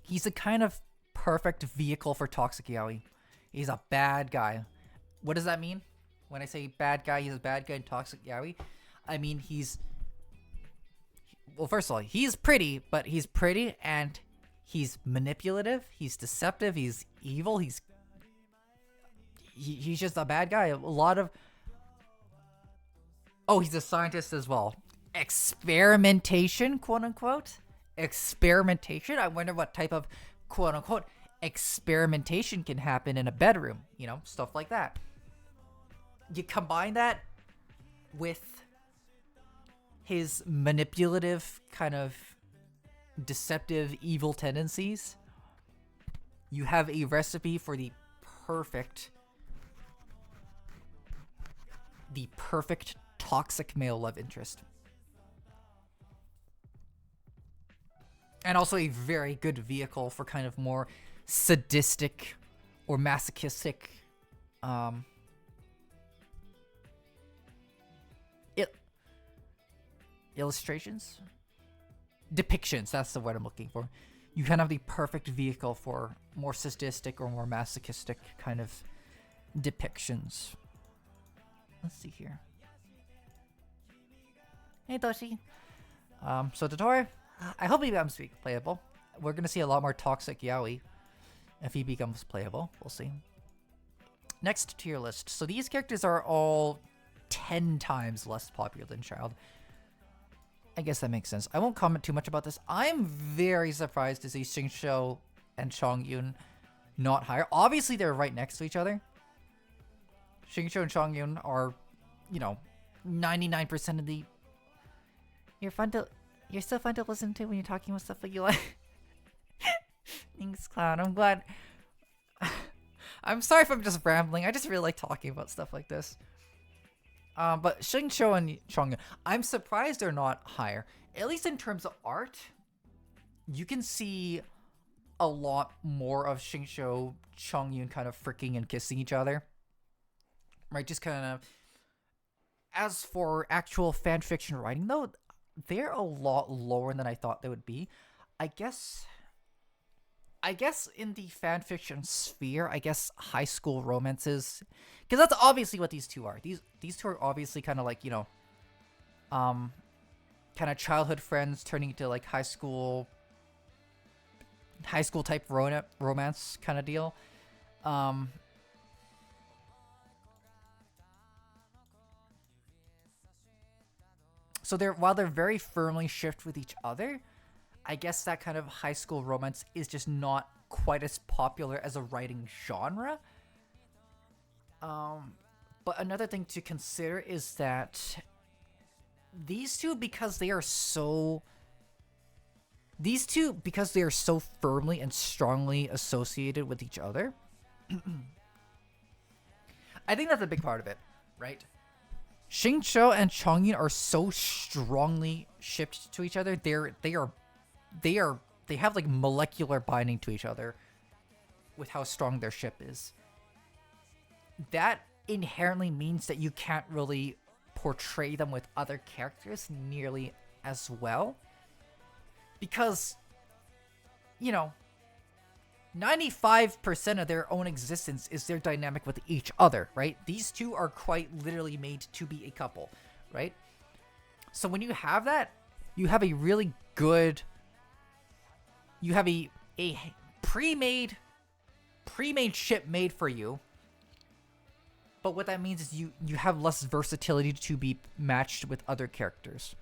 He's a kind of perfect vehicle for Toxic Yaoi. He's a bad guy. What does that mean? When I say bad guy, he's a bad guy in Toxic Yaoi, I mean he's... Well, first of all, he's pretty, but he's pretty and he's manipulative, he's deceptive, he's evil, he's just a bad guy. A lot of... Oh, he's a scientist as well. Experimentation, quote-unquote. Experimentation? I wonder what type of, quote-unquote, experimentation can happen in a bedroom. You know, stuff like that. You combine that with his manipulative, kind of deceptive, evil tendencies, you have a recipe for the perfect toxic male love interest. And also a very good vehicle for kind of more sadistic or masochistic illustrations? Depictions, that's the word I'm looking for. You kind of have the perfect vehicle for more sadistic or more masochistic kind of depictions. Let's see here. Hey, Toshi. So Dottore, I hope he becomes playable. We're going to see a lot more Toxic Yaoi if he becomes playable. We'll see. Next tier list. So these characters are all 10 times less popular than Child. I guess that makes sense. I won't comment too much about this. I'm very surprised to see Xingqiu and Chongyun not higher. Obviously, they're right next to each other. Xingqiu and Chongyun are, you know, 99% of the... You're You're so fun to listen to when you're talking with stuff like you like. Thanks, Clown. I'm glad. I'm sorry if I'm just rambling. I just really like talking about stuff like this. But Xingqiu and Chongyun, I'm surprised they're not higher. At least in terms of art, you can see a lot more of Xingqiu, Chongyun kind of freaking and kissing each other. Right, just kind of. As for actual fanfiction writing, though, they're a lot lower than I thought they would be. I guess in the fanfiction sphere, I guess high school romances, because that's obviously what these two are. These two are obviously kind of like, you know, kind of childhood friends turning into like high school type romance kind of deal. So while they're very firmly shipped with each other, I guess that kind of high school romance is just not quite as popular as a writing genre. But another thing to consider is that these two, because they are so firmly and strongly associated with each other, I think that's a big part of it, right? Xingqiu and Chongyun are so strongly shipped to each other. They have like molecular binding to each other with how strong their ship is. That inherently means that you can't really portray them with other characters nearly as well. Because, you know, 95% of their own existence is their dynamic with each other, right? These two are quite literally made to be a couple, right? So when you have that, you have a really good... You have a pre-made ship made for you. But what that means is you have less versatility to be matched with other characters.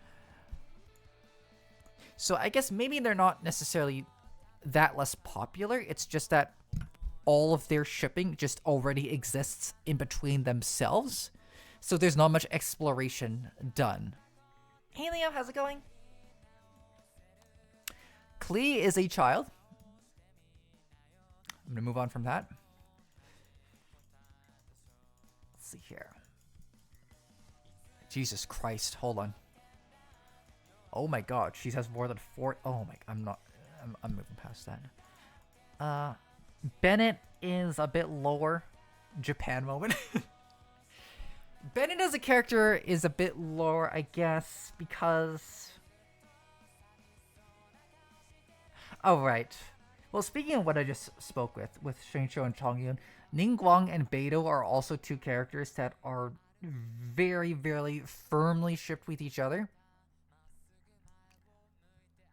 So I guess maybe they're not necessarily that less popular. It's just that all of their shipping just already exists in between themselves. So there's not much exploration done. Hey Leo, how's it going? Klee is a child. I'm gonna move on from that. Let's see here. Jesus Christ, hold on. Oh my god, she has more than 4. Oh my, I'm moving past that. Bennett is a bit lower. Japan moment. Bennett as a character is a bit lower, I guess, because... Oh, right. Well, speaking of what I just spoke with Xingqiu and Chongyun, Ningguang and Beidou are also two characters that are very, very firmly shipped with each other.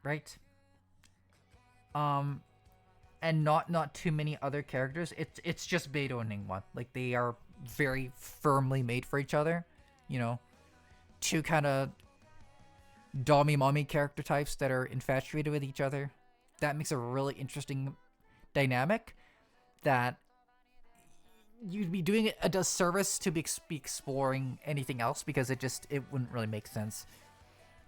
Right? And not too many other characters. It's just Beidou and Ningguang. Like, they are very firmly made for each other. You know, two kind of dommy-mommy character types that are infatuated with each other. That makes a really interesting dynamic that you'd be doing a disservice to be exploring anything else, because it wouldn't really make sense.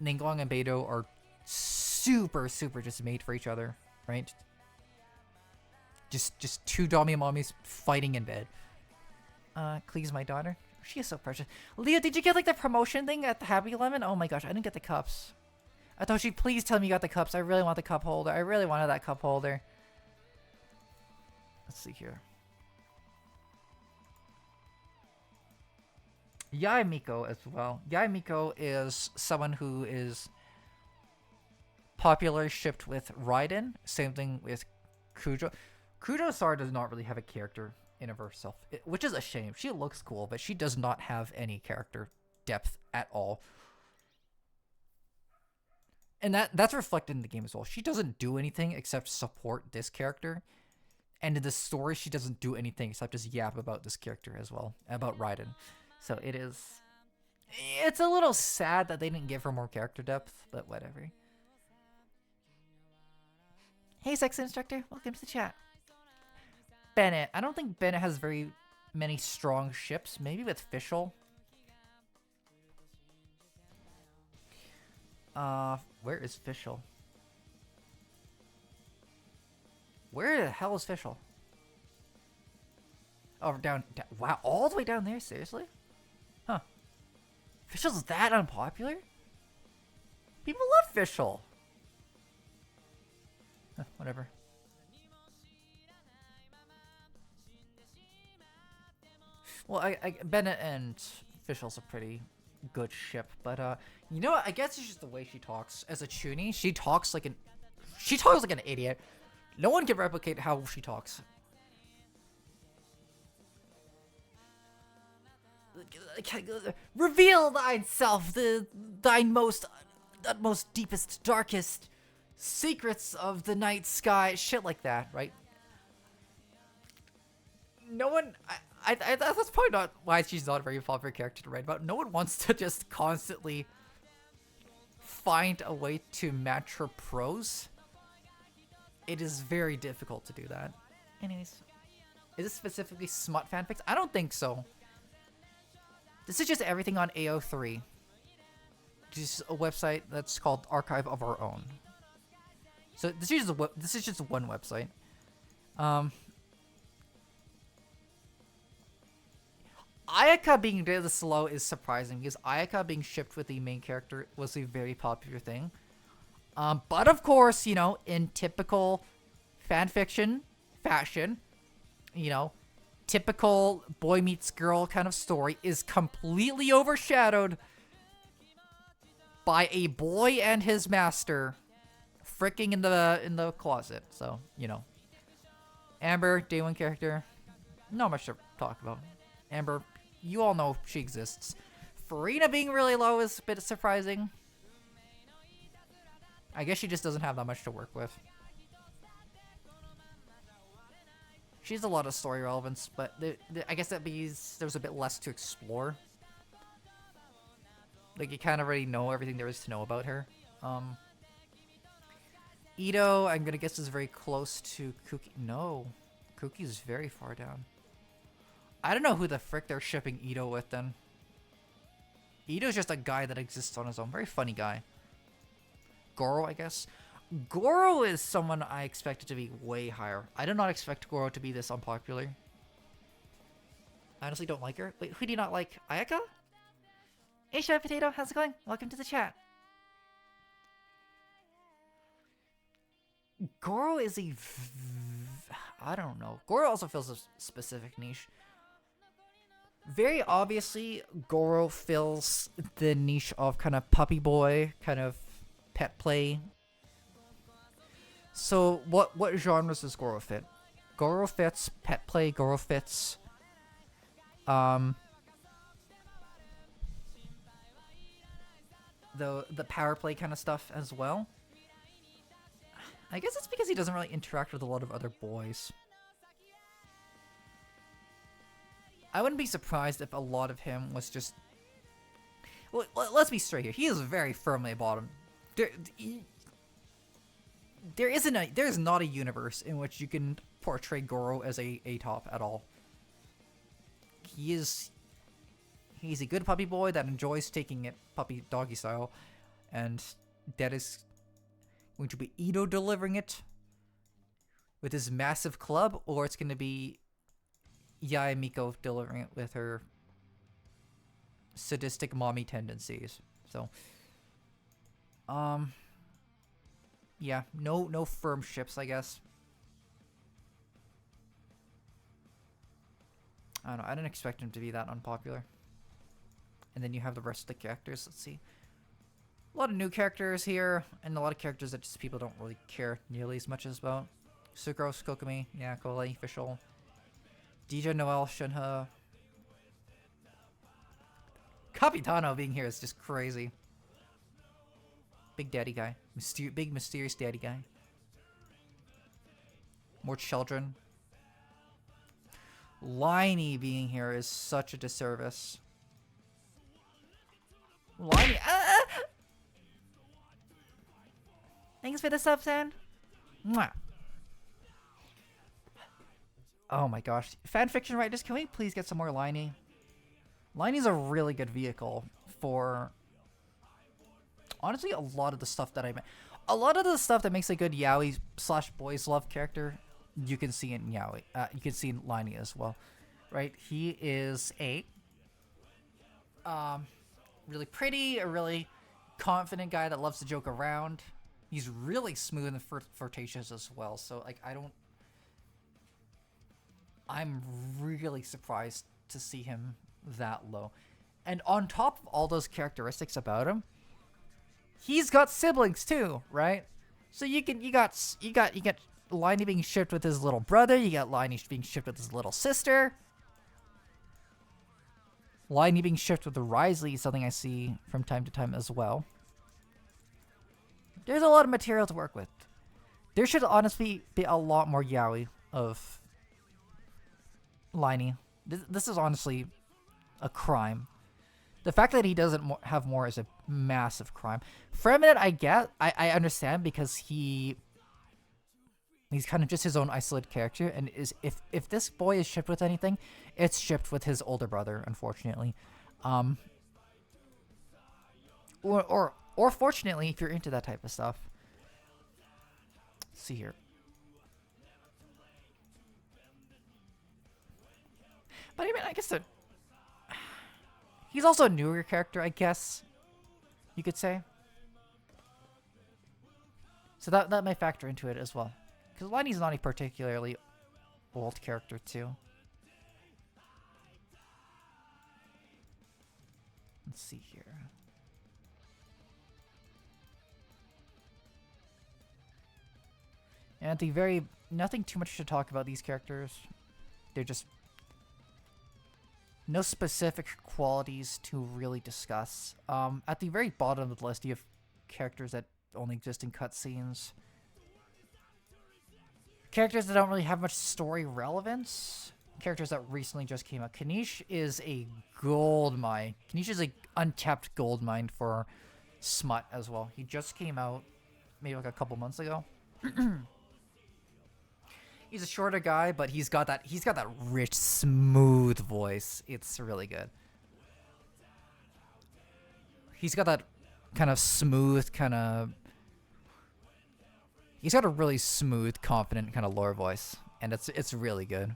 Ningguang and Beidou are super just made for each other, right? Just two dommy mommies fighting in bed. Klee's my daughter. She is so precious. Leo, did you get like the promotion thing at the Happy Lemon? Oh my gosh, I didn't get the cups. I thought she'd please tell me you got the cups. I really want the cup holder. I really wanted that cup holder. Let's see here. Yai Miko as well. Yai Miko is someone who is popular shipped with Raiden. Same thing with Kujo. Kujo-Sar does not really have a character in of herself, which is a shame. She looks cool, but she does not have any character depth at all. And that's reflected in the game as well. She doesn't do anything except support this character. And in the story, she doesn't do anything except just yap about this character as well, about Raiden. So it's a little sad that they didn't give her more character depth, but whatever. Hey, sex instructor, welcome to the chat. Bennett. I don't think Bennett has very many strong ships. Maybe with Fischl. Where is Fischl? Where the hell is Fischl? Oh, down. Wow, all the way down there? Seriously? Huh. Fischl's that unpopular? People love Fischl. Huh, whatever. Well, Bennett and Fischl's a pretty good ship, but you know what? I guess it's just the way she talks as a chuny. She talks like an idiot. No one can replicate how she talks. Reveal thyself, thine most utmost, deepest, darkest secrets of the night sky. Shit like that, right? No one. That's probably not why she's not a very popular character to write about. No one wants to just constantly find a way to match her prose. It is very difficult to do that. Anyways, is this specifically smut fanfics? I don't think so. This is just everything on AO3. Just a website that's called Archive of Our Own. So this is just one website. Ayaka being this slow is surprising because Ayaka being shipped with the main character was a very popular thing. But of course, you know, in typical fanfiction fashion, you know, typical boy meets girl kind of story is completely overshadowed by a boy and his master fricking in the closet. So, you know. Amber, day one character. Not much to talk about. Amber, you all know she exists. Farina being really low is a bit surprising. I guess she just doesn't have that much to work with. She has a lot of story relevance, but I guess that means there's a bit less to explore. Like, you kind of already know everything there is to know about her. Ito, I'm gonna guess, is very close to Kuki. No. Kuki's very far down. I don't know who the frick they're shipping Ito with, then. Ito's just a guy that exists on his own. Very funny guy. Goro, I guess. Goro is someone I expected to be way higher. I did not expect Goro to be this unpopular. I honestly don't like her. Wait, who do you not like? Ayaka? Hey, Chef Potato, how's it going? Welcome to the chat. Goro is a... I don't know. Goro also fills a specific niche. Very obviously, Goro fills the niche of kind of puppy boy, kind of pet play. So, what genres does Goro fit? Goro fits pet play, Goro fits... the power play kind of stuff as well. I guess it's because he doesn't really interact with a lot of other boys. I wouldn't be surprised if a lot of him was just... Well, let's be straight here. He is very firmly a bottom. There's not a universe in which you can portray Goro as a top at all. He's a good puppy boy that enjoys taking it puppy doggy style, and that is going to be Ito delivering it with his massive club, or it's going to be Yae Miko delivering it with her sadistic mommy tendencies. So, yeah, no firm ships, I guess. I don't know, I didn't expect him to be that unpopular. And then you have the rest of the characters. Let's see. A lot of new characters here, and a lot of characters that just people don't really care nearly as much as about. Sucrose, Kokomi, yeah, Kole, Fischl, DJ Noel, Shinha. Capitano being here is just crazy. Big daddy guy. Big mysterious daddy guy. More children. Liney being here is such a disservice. Liney. Thanks for the sub, San. Mwah. Oh my gosh. Fanfiction writers, can we please get some more Liney? Liney's a really good vehicle for honestly, a lot of the stuff that a lot of the stuff that makes a good yaoi slash boys love character, you can see in yaoi. You can see in Liney as well, right? He is a really pretty, a really confident guy that loves to joke around. He's really smooth and flirtatious as well. So like I'm really surprised to see him that low. And on top of all those characteristics about him, he's got siblings too, right? So you got Liney being shipped with his little brother, you got Liney being shipped with his little sister. Liney being shipped with the Risley is something I see from time to time as well. There's a lot of material to work with. There should honestly be a lot more yaoi of Liney. This is honestly a crime. The fact that he doesn't have more is a massive crime. Feminine, I understand because he's kind of just his own isolated character, and if this boy is shipped with anything, it's shipped with his older brother, unfortunately. Or fortunately, if you're into that type of stuff. Let's see here. But I mean, I guess that he's also a newer character, I guess you could say. So that might factor into it as well. Because Liney's not a particularly old character, too. Let's see here. And at the very... Nothing too much to talk about these characters. They're just... No specific qualities to really discuss. At the very bottom of the list, you have characters that only exist in cutscenes. Characters that don't really have much story relevance. Characters that recently just came out. Kanish is a gold mine. Kanish is a untapped gold mine for smut as well. He just came out maybe like a couple months ago. He's a shorter guy, but he's got that rich, smooth voice. It's really good. He's got that kind of smooth, he's got a really smooth, confident kind of lore voice, and it's really good.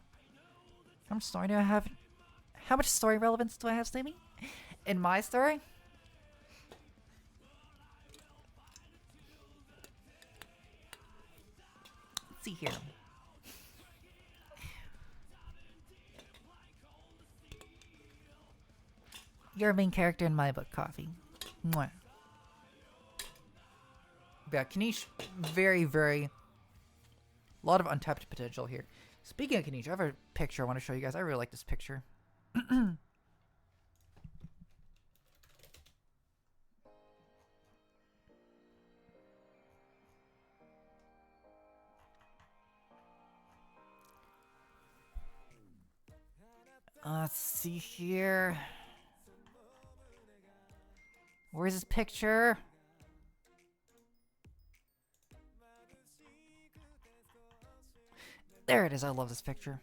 How much story do I have? How much story relevance do I have, Snoopy? In my story? Let's see here. You're a main character in my book, Coffee. Mwah. Yeah, Kanish, very, very... A lot of untapped potential here. Speaking of Kanish, I have a picture I want to show you guys. I really like this picture. Let's see here. Where's his picture? There it is. I love this picture.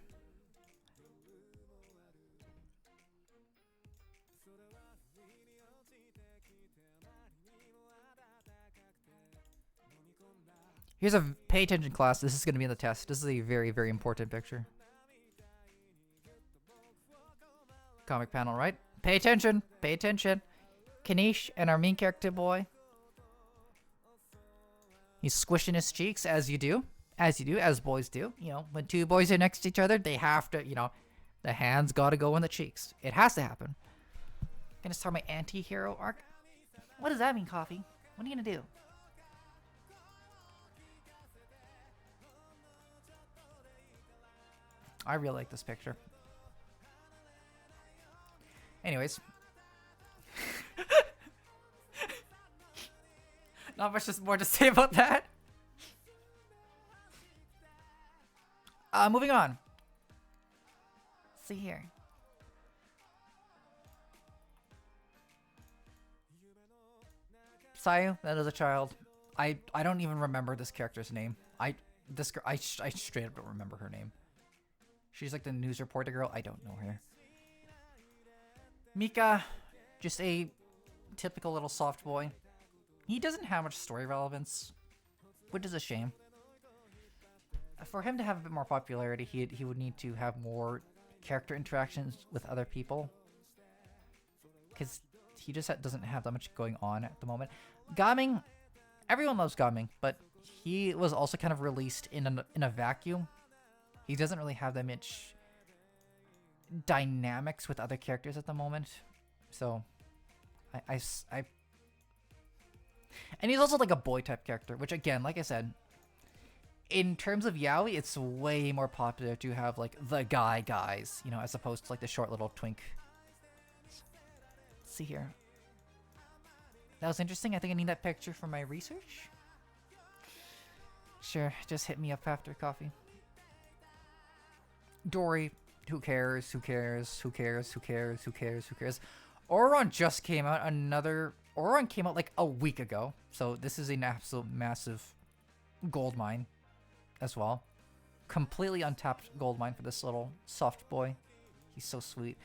Here's a pay attention class. This is going to be in the test. This is a very, very important picture. Comic panel, right? Pay attention. Pay attention. Kanish and our main character boy. He's squishing his cheeks as you do. As boys do. You know, when two boys are next to each other, they have to, you know, the hands gotta go in the cheeks. It has to happen. Gonna start my anti-hero arc. What does that mean, Coffee? What are you gonna do? I really like this picture. Anyways. Not much more to say about that. Moving on. Let's see here. Sayu, that is a child. I don't even remember this character's name. I straight up don't remember her name. She's like the news reporter girl. I don't know her. Mika, just a typical little soft boy. He doesn't have much story relevance, which is a shame. For him to have a bit more popularity, he would need to have more character interactions with other people. Because he just doesn't have that much going on at the moment. Gaming, everyone loves Gaming, but he was also kind of released in a vacuum. He doesn't really have that much dynamics with other characters at the moment. So, and he's also like a boy type character, which again, like I said, in terms of yaoi, it's way more popular to have like the guys, you know, as opposed to like the short little twink. Let's see here. That was interesting. I think I need that picture for my research. Sure, just hit me up after coffee. Dory, who cares? Who cares? Who cares? Who cares? Who cares? Who cares? Oron just came out. Oron came out like a week ago. So this is an absolute massive gold mine as well. Completely untapped gold mine for this little soft boy. He's so sweet.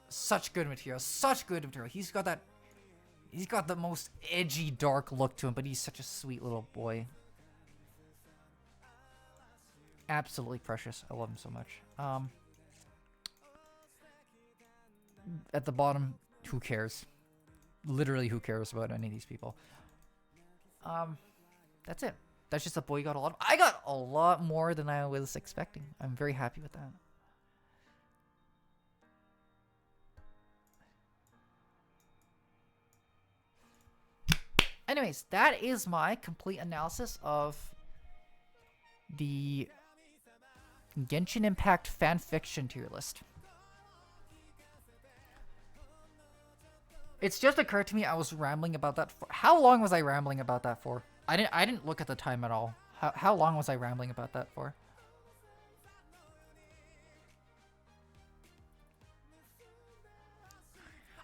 Such good material. Such good material. He's got the most edgy, dark look to him, but he's such a sweet little boy. Absolutely precious. I love him so much. At the bottom, who cares? Literally, who cares about any of these people? That's it. That's just a boy you got a lot of. I got a lot more than I was expecting. I'm very happy with that. Anyways, that is my complete analysis of the Genshin Impact fanfiction tier list. It's just occurred to me I was rambling about that for... How long was I rambling about that for? I didn't look at the time at all. How long was I rambling about that for?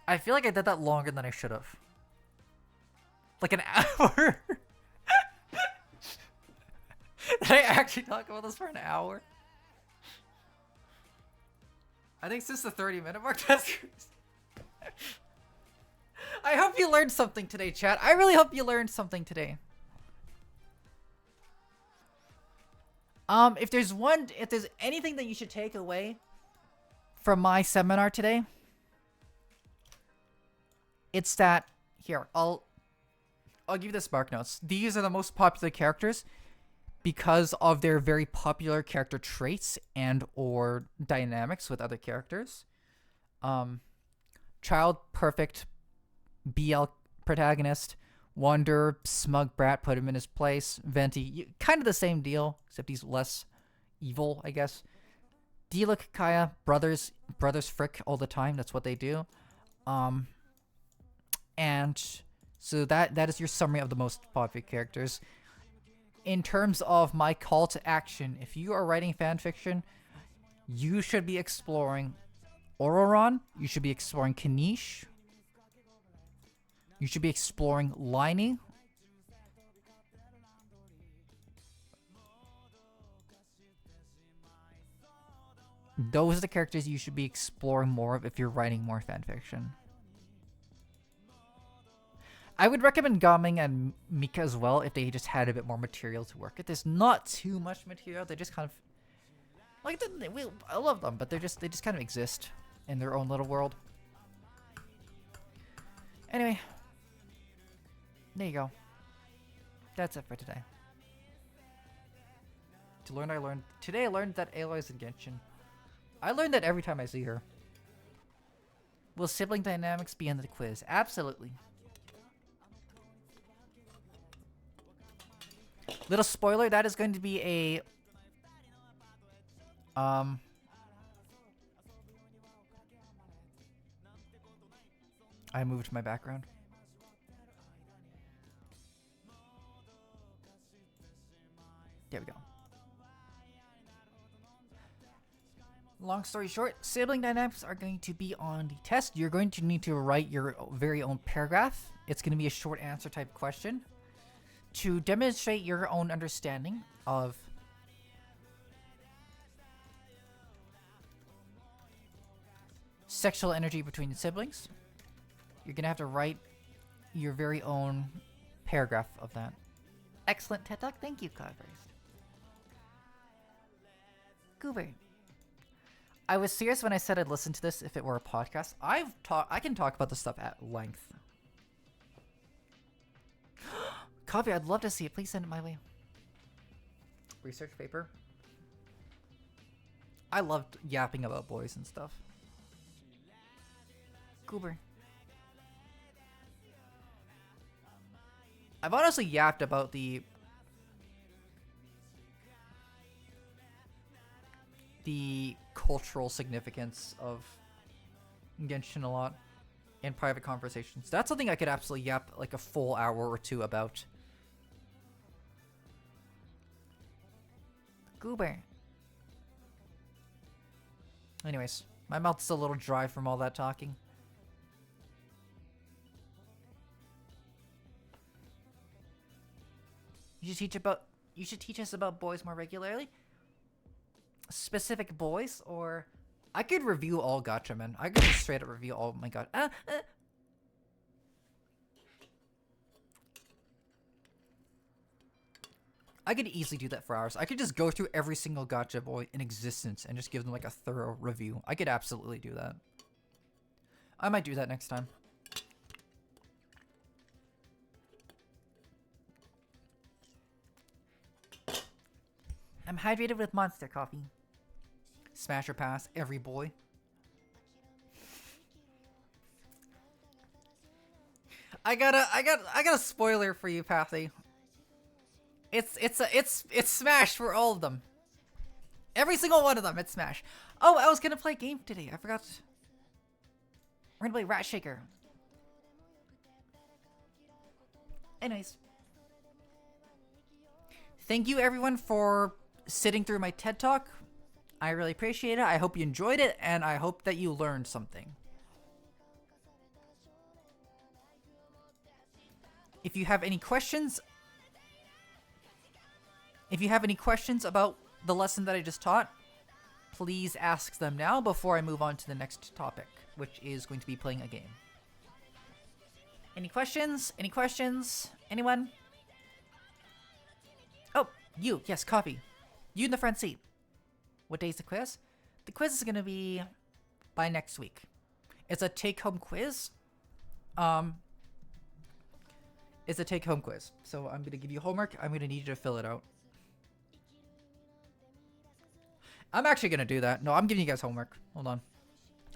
I feel like I did that longer than I should have. Like an hour? Did I actually talk about this for an hour? I think since the 30-minute mark, that's... I hope you learned something today, chat. I really hope you learned something today. If there's anything that you should take away from my seminar today, it's that, here, I'll give you the spark notes. These are the most popular characters because of their very popular character traits and or dynamics with other characters. Child perfect BL protagonist, Wonder, smug brat, put him in his place. Venti, kind of the same deal, except he's less evil, I guess. Diluc, Kaya, brothers frick all the time. That's what they do. And so that is your summary of the most popular characters. In terms of my call to action, if you are writing fanfiction, you should be exploring Ororon. You should be exploring Kanish. You should be exploring Liney. Those are the characters you should be exploring more of if you're writing more fanfiction. I would recommend Gaming and Mika as well if they just had a bit more material to work with. There's not too much material. They just kind of... Like, I love them, but they just kind of exist in their own little world. Anyway. There you go. That's it for today. Today I learned that Aloy is in Genshin. I learned that every time I see her. Will sibling dynamics be in the quiz? Absolutely. Little spoiler, that is going to be a... I moved my background. There we go. Long story short, sibling dynamics are going to be on the test. You're going to need to write your very own paragraph. It's going to be a short answer type question to demonstrate your own understanding of sexual energy between siblings. You're going to have to write your very own paragraph of that. Excellent TED Talk. Thank you, Cloudburst. Goober. I was serious when I said I'd listen to this if it were a podcast. I can talk about this stuff at length. Copy, I'd love to see it. Please send it my way. Research paper. I loved yapping about boys and stuff. Goober. I've honestly yapped about the cultural significance of Genshin a lot in private conversations. That's something I could absolutely yap like a full hour or two about. Goober. Anyways, my mouth's a little dry from all that talking. You should teach us about boys more regularly. Specific boys, or I could review all Gatchamen. I could just straight up review all my god. I could easily do that for hours. I could just go through every single gacha boy in existence and just give them like a thorough review. I could absolutely do that. I might do that next time. I'm hydrated with Monster Coffee. Smash or pass, every boy. I got a spoiler for you, Pathy. It's Smash for all of them. Every single one of them, it's Smash. Oh, I was gonna play a game today. I forgot. We're gonna play Rat Shaker. Anyways. Thank you everyone for sitting through my TED Talk. I really appreciate it. I hope you enjoyed it, and I hope that you learned something. If you have any questions about the lesson that I just taught, please ask them now before I move on to the next topic, which is going to be playing a game. Any questions? Any questions? Anyone? Oh, you. Yes, Coffee. You in the front seat. What day is the quiz? The quiz is going to be by next week. It's a take-home quiz. It's a take-home quiz. So I'm going to give you homework. I'm going to need you to fill it out. I'm actually going to do that. No, I'm giving you guys homework. Hold on.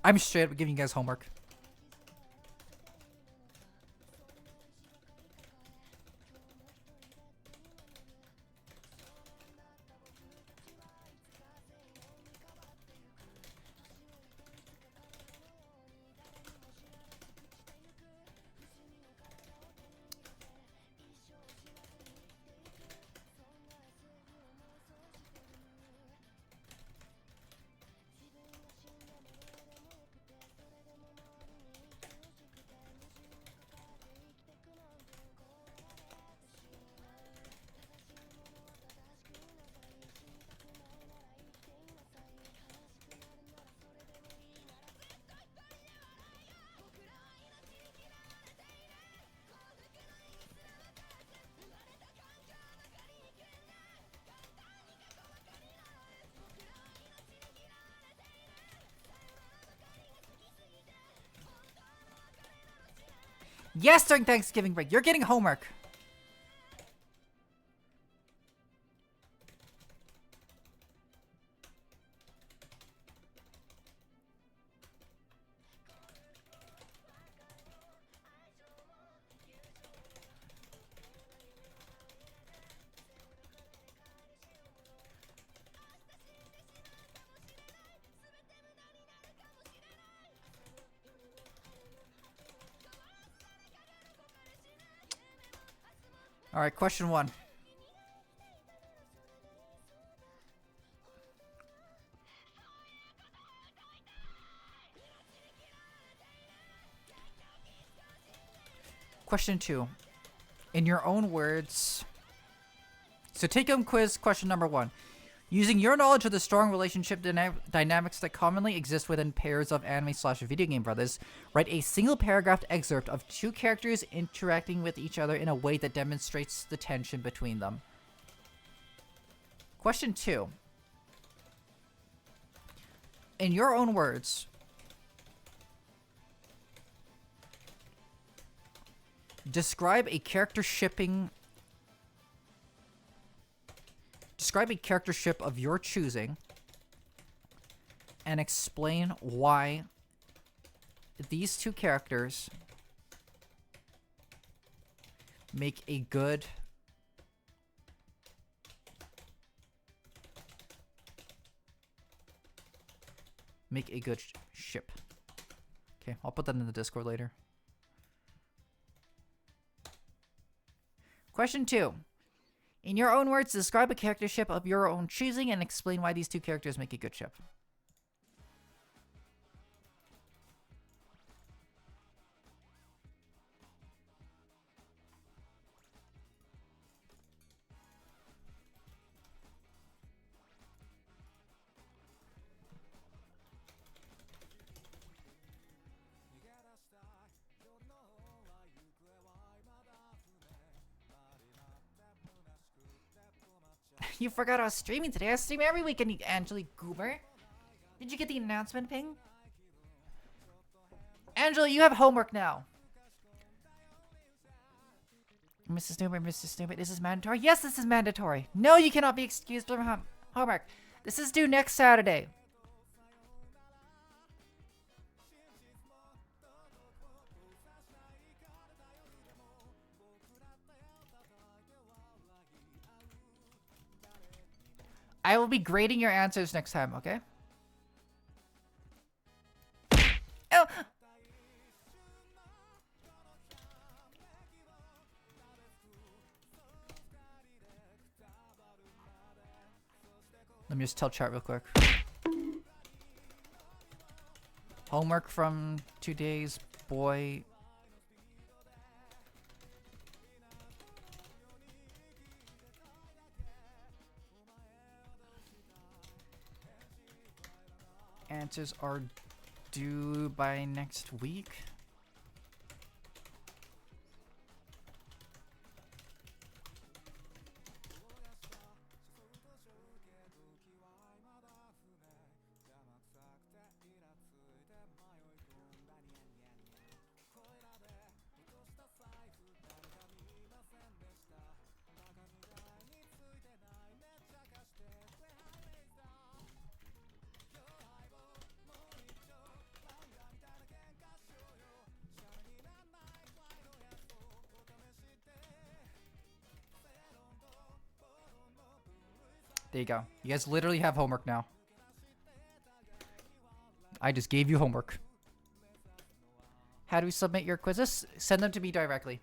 I'm straight up giving you guys homework. Yes, during Thanksgiving break. You're getting homework. All right, question 1. Question 2. In your own words. So take home quiz question number 1. Using your knowledge of the strong relationship dynamics that commonly exist within pairs of anime/video game brothers, write a single paragraph excerpt of two characters interacting with each other in a way that demonstrates the tension between them. Question 2. In your own words, describe a character ship of your choosing and explain why these two characters make a good ship. Okay, I'll put that in the Discord later. Question 2. In your own words, describe a character ship of your own choosing and explain why these two characters make a good ship. You forgot I was streaming today. I stream every weekend, Angelique Goober. Did you get the announcement ping? Angela, you have homework now. Mrs. Snoopy, this is mandatory? Yes, this is mandatory. No, you cannot be excused from homework. This is due next Saturday. I will be grading your answers next time, okay? Oh. Let me just tell chat real quick. Homework from today's boy. Answers are due by next week. There you go. You guys literally have homework now. I just gave you homework. How do we submit your quizzes? Send them to me directly.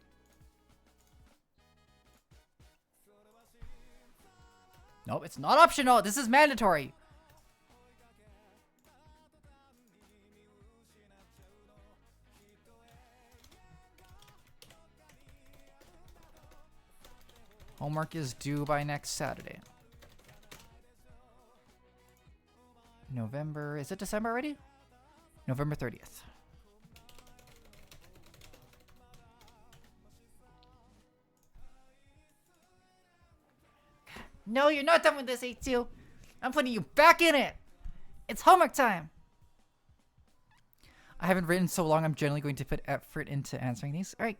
Nope, it's not optional. This is mandatory. Homework is due by next Saturday. November, is it December already? November 30th. No, you're not done with this, 8-2. I'm putting you back in it. It's homework time. I haven't written so long, I'm generally going to put effort into answering these. All right.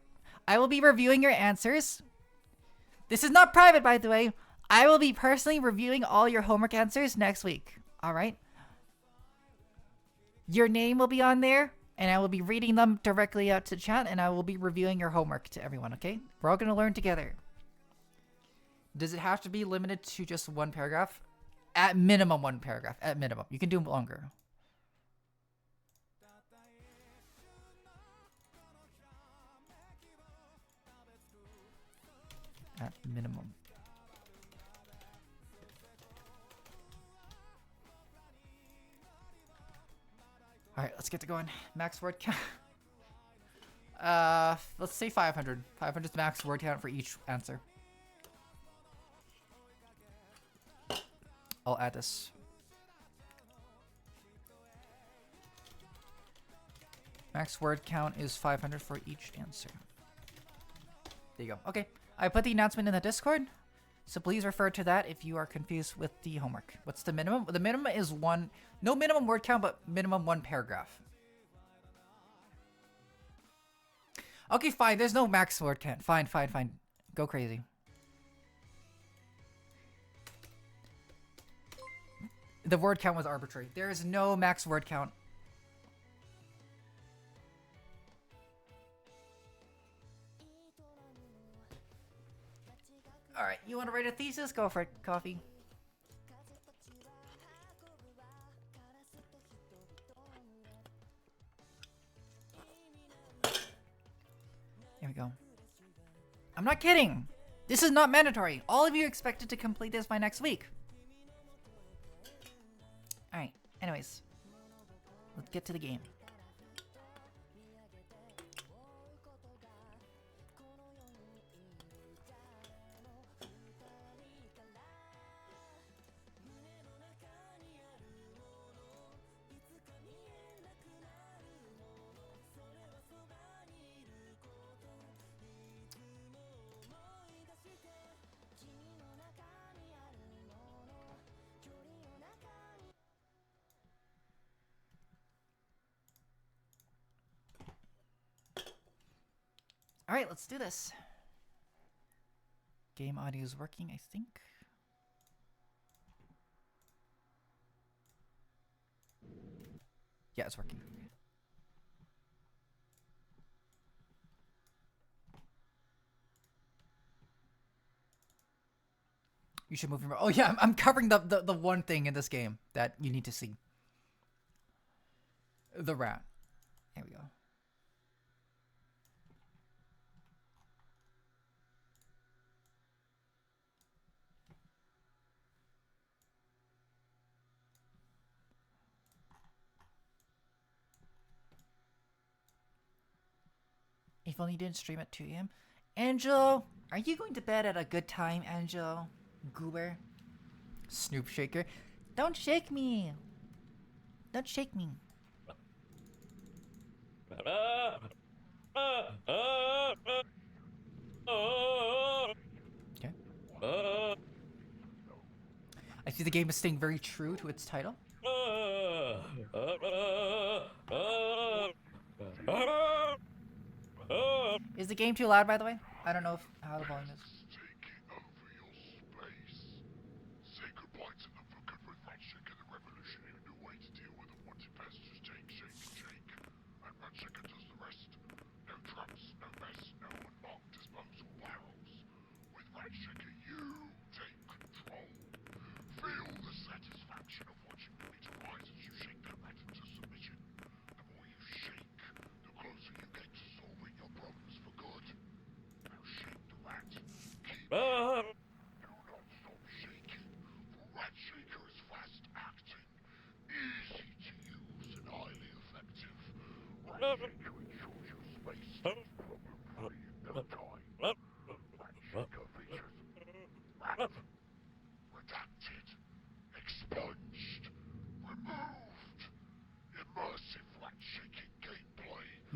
I will be reviewing your answers. This is not private, by the way. I will be personally reviewing all your homework answers next week. All right? Your name will be on there, and I will be reading them directly out to chat, and I will be reviewing your homework to everyone, okay? We're all going to learn together. Does it have to be limited to just one paragraph? At minimum, one paragraph. At minimum. You can do longer. At minimum. Alright, let's get to going. Max word count. Let's say 500. 500 is the max word count for each answer. I'll add this. Max word count is 500 for each answer. There you go. Okay, I put the announcement in the Discord, so please refer to that if you are confused with the homework. What's the minimum? The minimum is 1. No minimum word count, but minimum 1 paragraph. Okay, fine. There's no max word count. Fine, fine, fine. Go crazy. The word count was arbitrary. There is no max word count. Alright, you want to write a thesis? Go for it, Coffee. Here we go. I'm not kidding! This is not mandatory. All of you are expected to complete this by next week. Alright, anyways. Let's get to the game. Alright, let's do this. Game audio is working, I think. Yeah, it's working. You should move your... Oh yeah, I'm covering the one thing in this game that you need to see. The rat. Here we go. If only you didn't stream at 2 a.m. Angelo, are you going to bed at a good time, Angelo? Goober? Snoop Shaker? Don't shake me! Don't shake me. Okay. I see the game is staying very true to its title. Is the game too loud, by the way? I don't know how the volume is.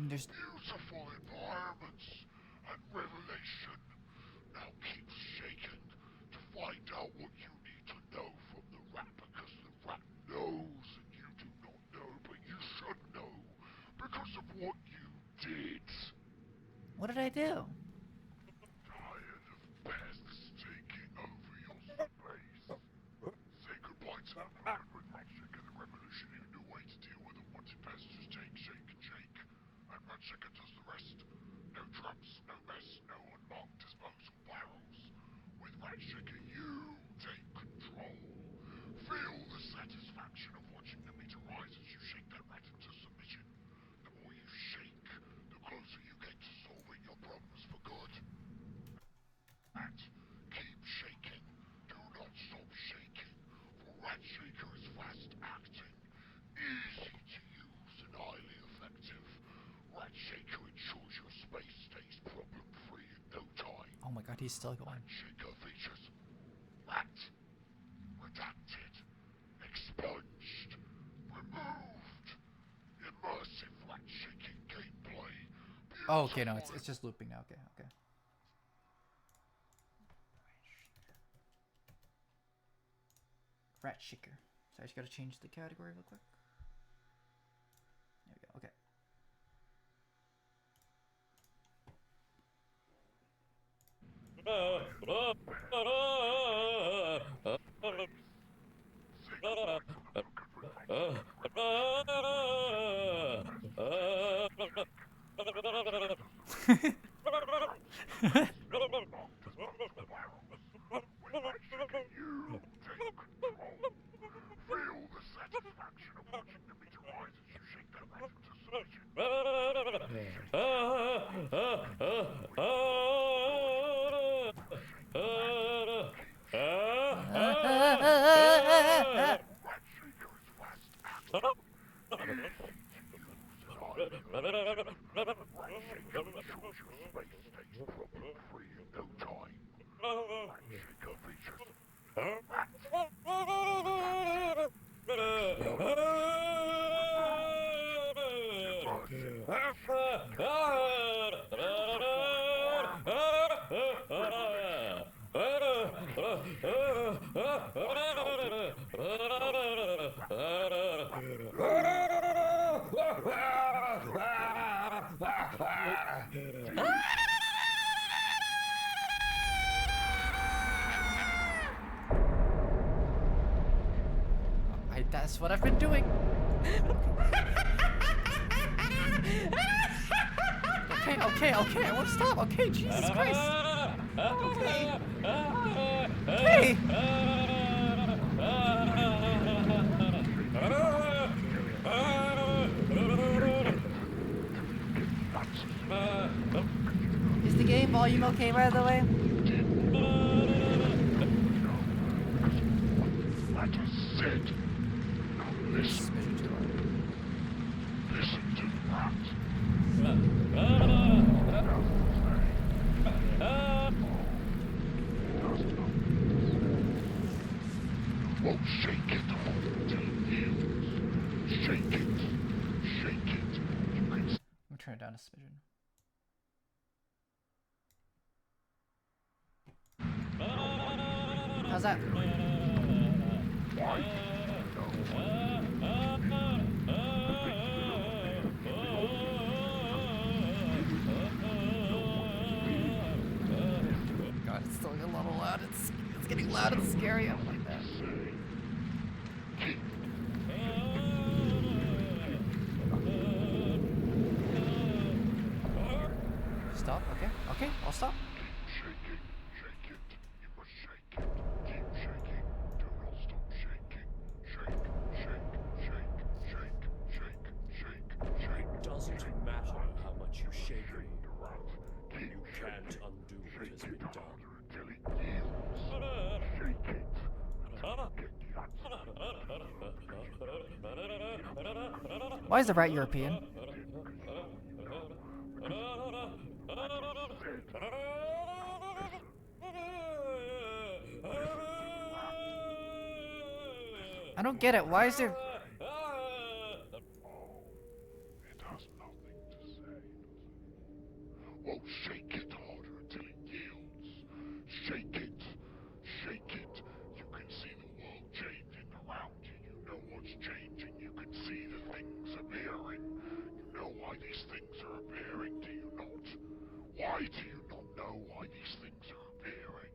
There's beautiful environments and revelation. Now keep shaking to find out what you need to know from the rat, because the rat knows and you do not know, but you should know because of what you did. What did I do? Tired of pests taking over your space? Say goodbye to the rat with magic and a revolutionary new way to deal with unwanted pests. Just take, shake, and shake. And Ratchecker does the rest. No traps, no mess, no unmarked disposal barrels. With Ratchecker, you take control. Feel the satisfaction of watching the meter rise as you shake that rat into submission. The more you shake, the closer you get to solving your problems for good. Rat, keep shaking. Do not stop shaking, for Ratchecker is fast acting, easy to use and highly effective. Shaker ensures your space stays problem-free in no time. Oh my god, he's still going. Shaker features Rat, Redacted, Oh, okay, no, it's just looping now. Okay, okay. Rat shaker. So I just gotta change the category real quick. There we go. Okay. Feel the satisfaction of watching the meter rise as you shake that rattle to submission. That's what I've been doing. Okay, I won't stop. Okay, Jesus Christ. Okay. Okay. Is the game volume okay, by the way? I just said, now listen to that. Well, shake it until it yields. Shake it. Shake it. You can I'm gonna turn it down a smidgen. How's that? God, it's still a little loud. It's getting loud and scary. I don't like that. Stop. Okay. Okay. I'll stop. shake it. Shake it. You must shake it. Keep shaking. Do not stop shaking. Shake, shake, shake, shake, shake, shake, shake. It doesn't matter how much you shake me. You can't undo what has been done. Until it yields. Shake it. Until you get the answer. Why is the rat European? I don't get it. Why is there... It has nothing to say, does it? Well, shake it harder until it yields. Shake it. Shake it. You can see the world changing around you. You know what's changing. You can see the things appearing. You know why these things are appearing, do you not? Why do you not know why these things are appearing?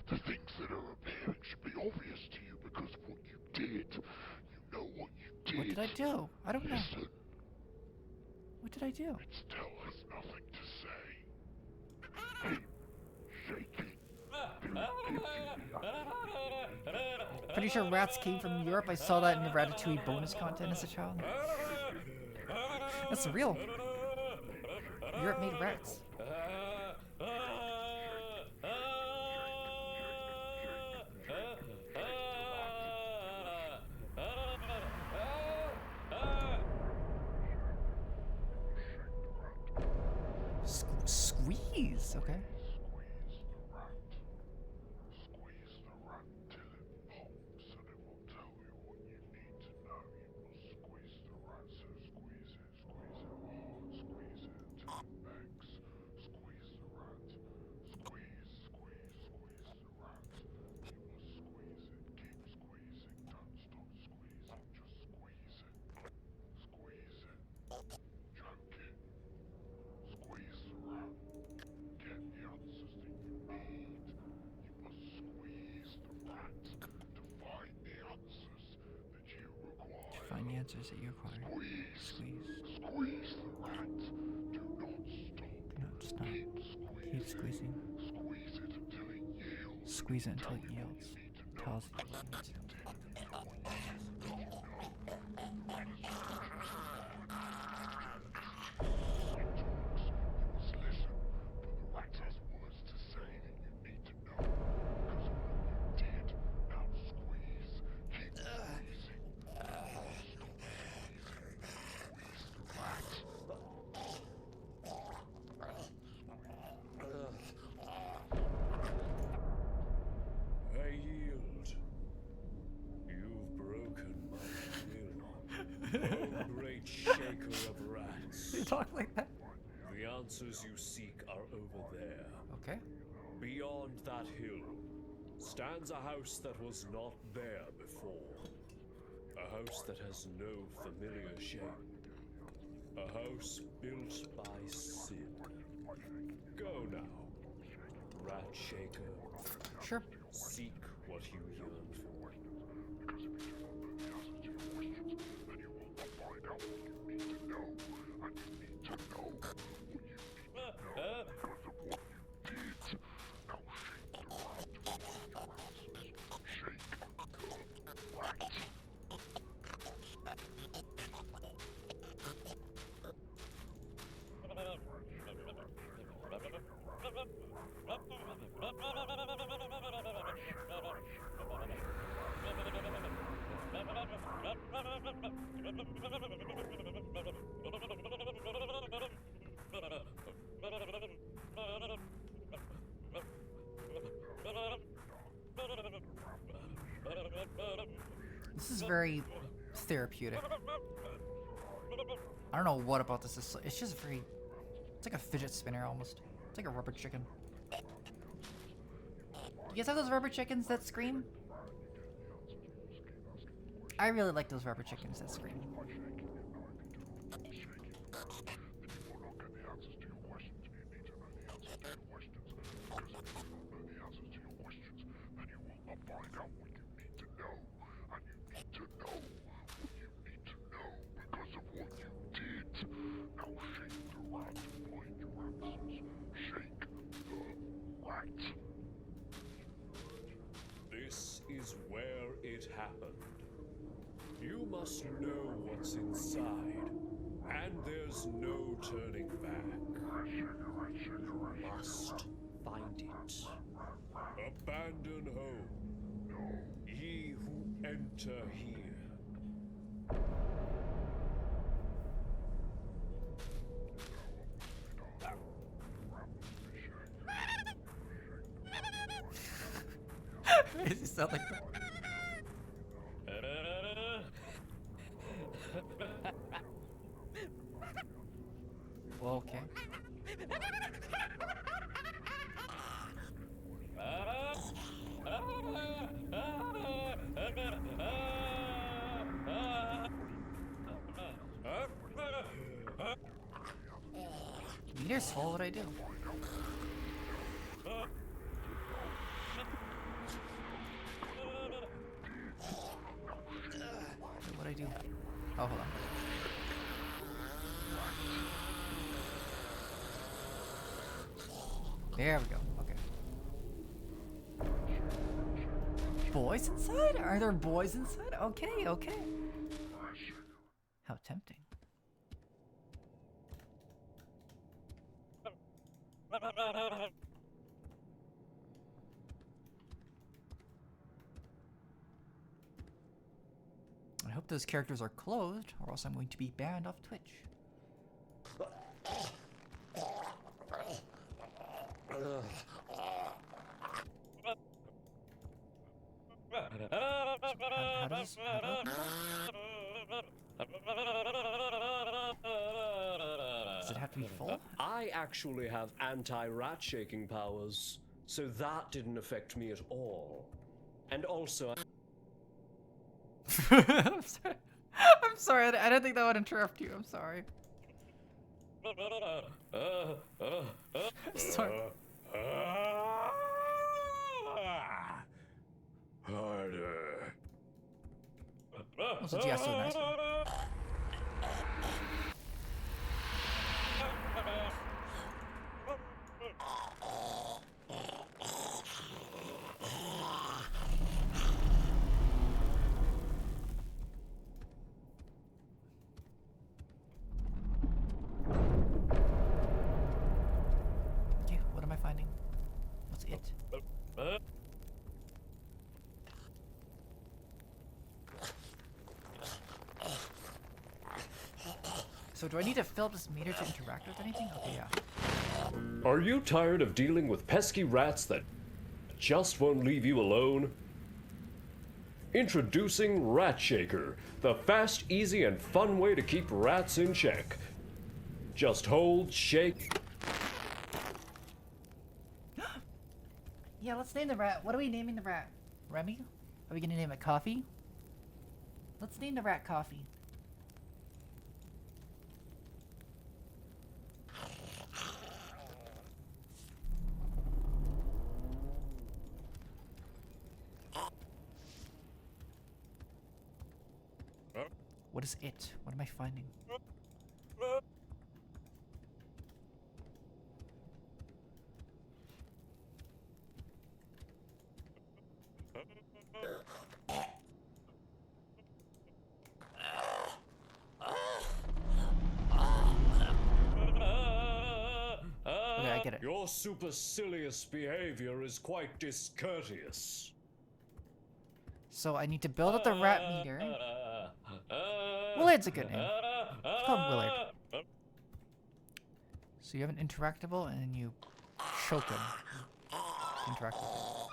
The things that are appearing should be obvious to you because of what you did. You know what you did. What did I do? I don't know. Listen. What did I do? It still has nothing to say. Keep shaking. Pretty sure rats came from Europe. I saw that in the Ratatouille bonus content as a child. That's real. Europe made rats. Squeeze, okay. Squeeze the rat. Squeeze the rat till it pops and it will tell you what you need to know. You must squeeze the rat, so squeeze it hard, squeeze it until it begs. answers that you require. Squeeze. Squeeze the rat. Do not stop. Do not stop. Keep squeezing. Squeeze it until it yields. Squeeze it until it yields. Tells you what you need to know. Must listen, for the rat has words to say that you need to know. Because of what you did. Now squeeze. Keep squeezing. Stop squeezing. Squeeze the rat. I yield. You've broken my will. Oh, great shaker of rats. You talk like that? The answers you seek are over there. Okay. Beyond that hill stands a house that was not there before. A house that has no familiar shape. A house built by sin. Go now, rat shaker. Sure. Seek what you yearn for. Because if you don't know the answers to your questions, then you will not find out what you need to know. And you need to know what you need to know because of what you did. Now shake the rat for your answers. Shake the rat. This is very therapeutic. I don't know what about this is. It's just very. It's like a fidget spinner almost. It's like a rubber chicken. You guys have those rubber chickens that scream? I really like those rubber chickens that scream. This is where it happened. You must know what's inside, and there's no turning back. You must find it. Abandon home, ye who enter here. Does it sound like that? Well, okay. Meter's full, what'd I do? What'd I do? Oh, hold on. There we go. Okay. Boys inside? Are there boys inside? Okay, okay. How tempting. I hope those characters are closed, or else I'm going to be banned off Twitch. How does it have to be full? I actually have anti-rat shaking powers, so that didn't affect me at all. And also, I'm sorry. I'm sorry. I didn't think that would interrupt you. I'm sorry. Sorry. Harder. Also, Jess, so nice. So do I need to fill up this meter to interact with anything? Okay, yeah. Are you tired of dealing with pesky rats that just won't leave you alone? Introducing Rat Shaker, the fast, easy, and fun way to keep rats in check. Just hold, shake. Yeah, let's name the rat. What are we naming the rat? Remy? Are we gonna name it Coffee? Let's name the rat Coffee. What is it? What am I finding? Okay, I get it. Your supercilious behavior is quite discourteous. So I need to build up the rat meter. Willard's a good name. Let's call him Willard. So you have an interactable and then you choke him. Interactable.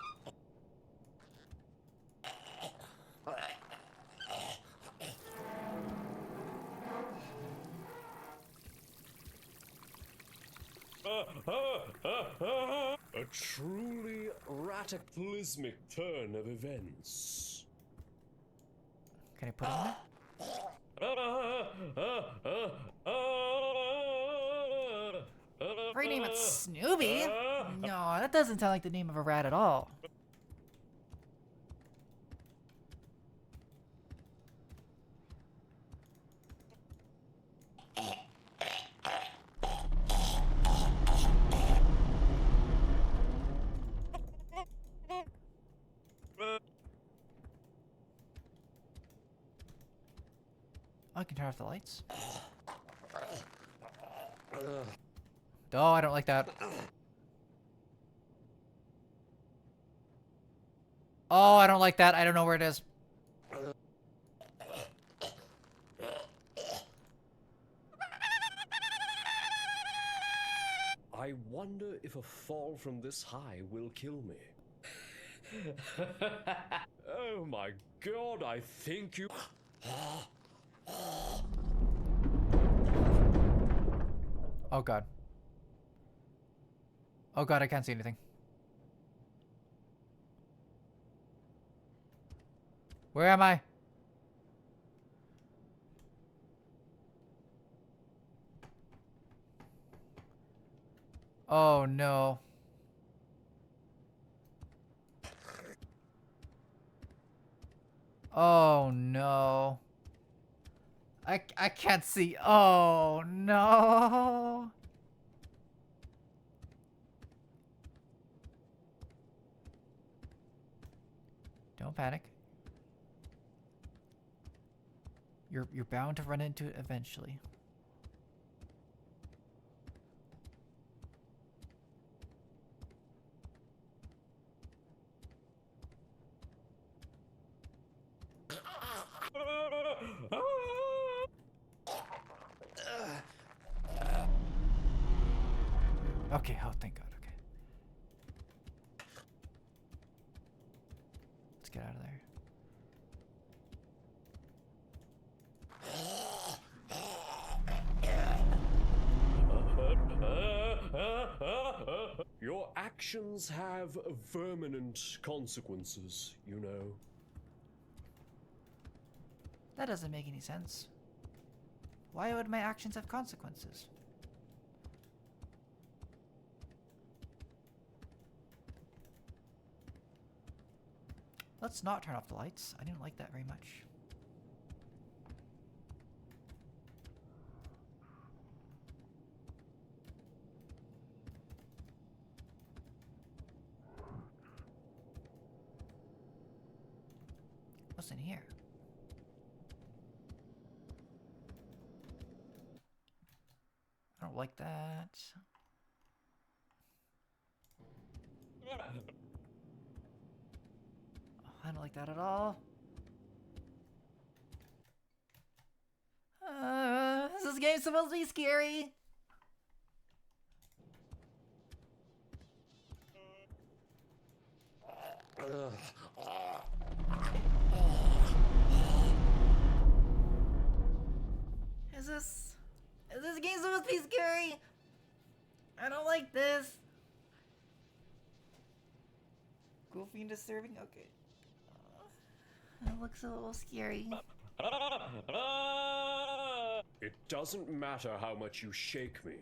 A truly rataclysmic turn of events. Can I put him there? Rename it Snoopy? No, that doesn't sound like the name of a rat at all. I can turn off the lights. Oh, I don't like that. Oh, I don't like that. I don't know where it is. I wonder if a fall from this high will kill me. Oh my god, I think you... Oh god. Oh god, I can't see anything. Where am I? Oh no. Oh no. I can't see. Oh no. Don't panic. You're bound to run into it eventually. Okay, oh thank God, okay. Let's get out of there. Your actions have permanent consequences, you know. That doesn't make any sense. Why would my actions have consequences? Let's not turn off the lights. I didn't like that very much. What's in here? I don't like that. I don't like that at all. This is this game's supposed to be scary. Is this game supposed to be scary? I don't like this. Goofy and disturbing? Okay. That looks a little scary. It doesn't matter how much you shake me.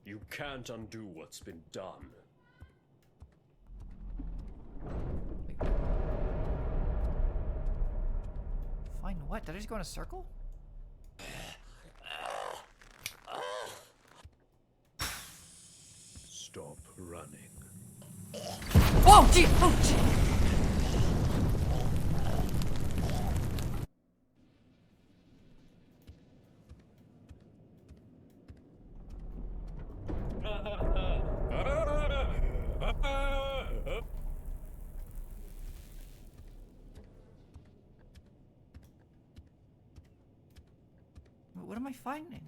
You can't undo what's been done. Fine, what? Did I just go in a circle? Stop running. Oh, gee! Oh, gee! What am I finding?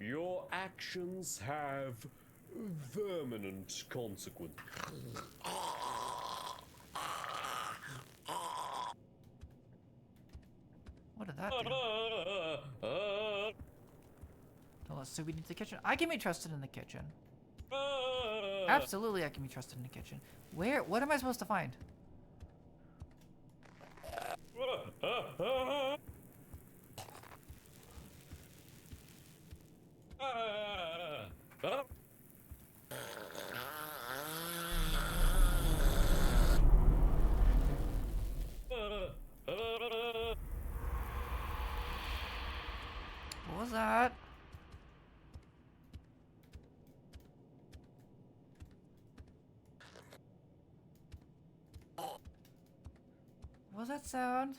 Your actions have permanent consequences. What did that do? Tell us, so we need the kitchen. I can be trusted in the kitchen. Absolutely, I can be trusted in the kitchen. Where? What am I supposed to find? What was that? What was that sound?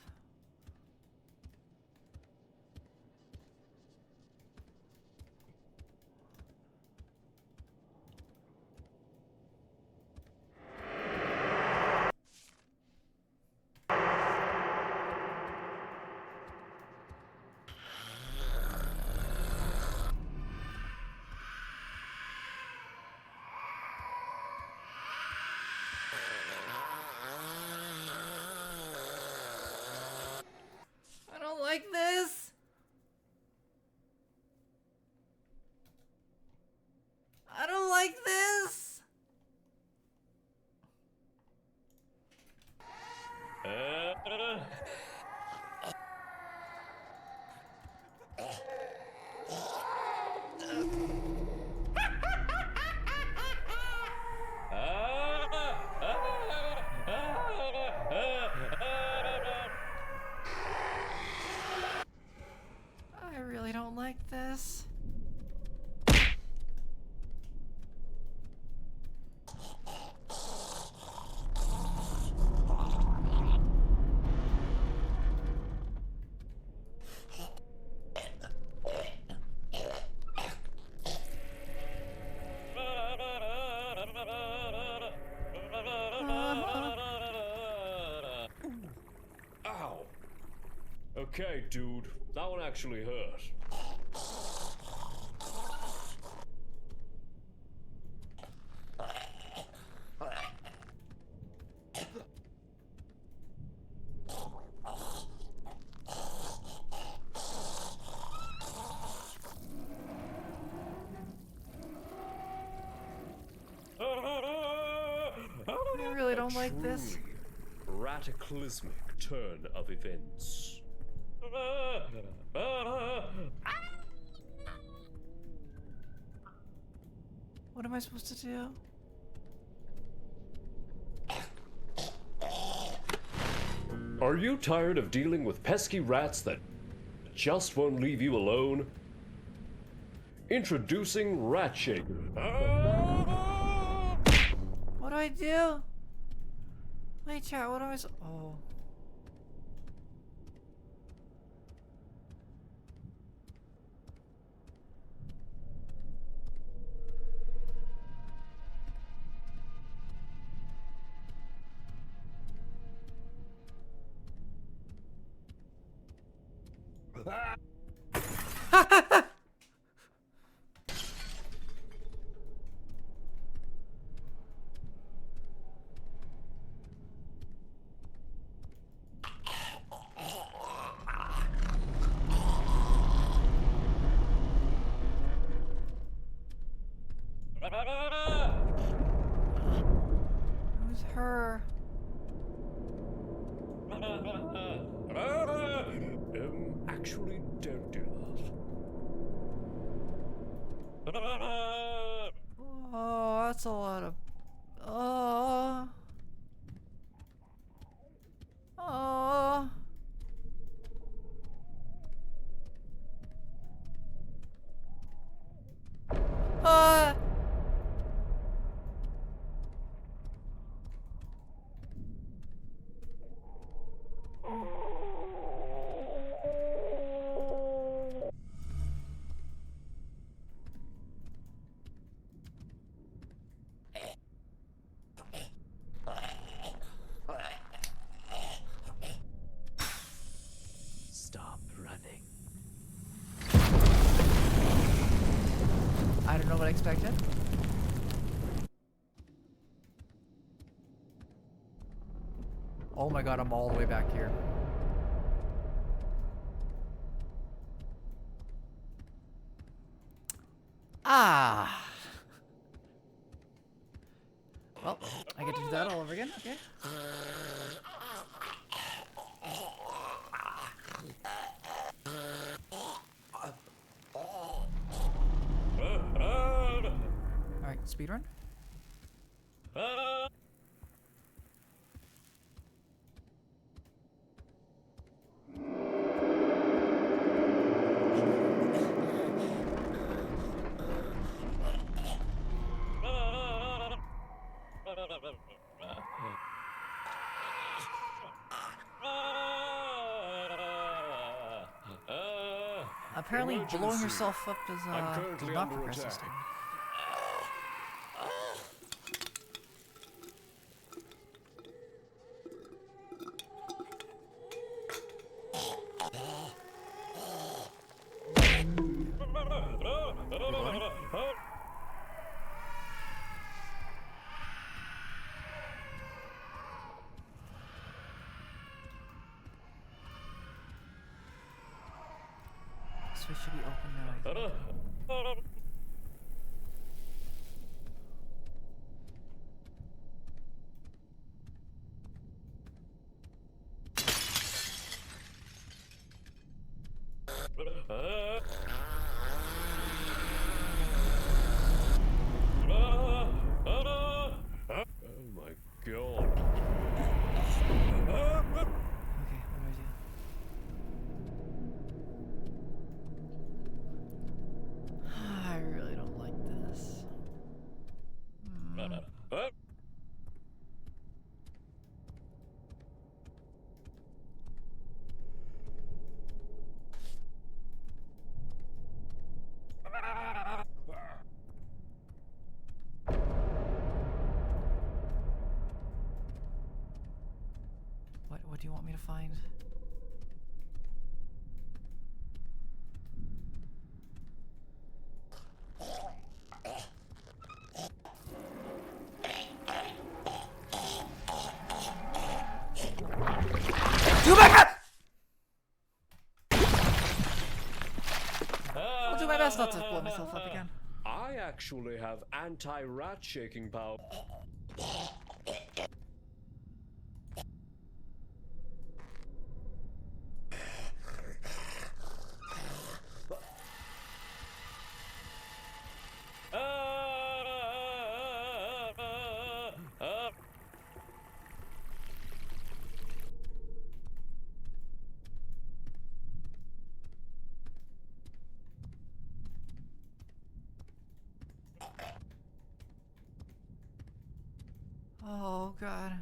I don't like this. I don't like this. I really don't like this. Ow! Okay, dude, that one actually hurt. I really don't like this. Cataclysmic turn of events. What am I supposed to do? Are you tired of dealing with pesky rats that just won't leave you alone? Introducing Rat Shaker. What do I do? Wait, chat, what am I oh. Who's her? Actually, don't do that. Oh, that's a lot of. Oh. Oh. Ah. Stop running. I don't know what I expected. Oh my god, I'm all the way back here. Ah. Well, I get to do that all over again. Okay. All right, speedrun. Apparently, blowing Emergency. yourself up is I'm does currently not under progress attack. this game. Switch should be open now. I think. Oh my god. Okay, what do I do? I really don't like this. What do you want me to find? Do my best! I'll do my best not to blow myself up again. I actually have anti-rat shaking power. Oh god.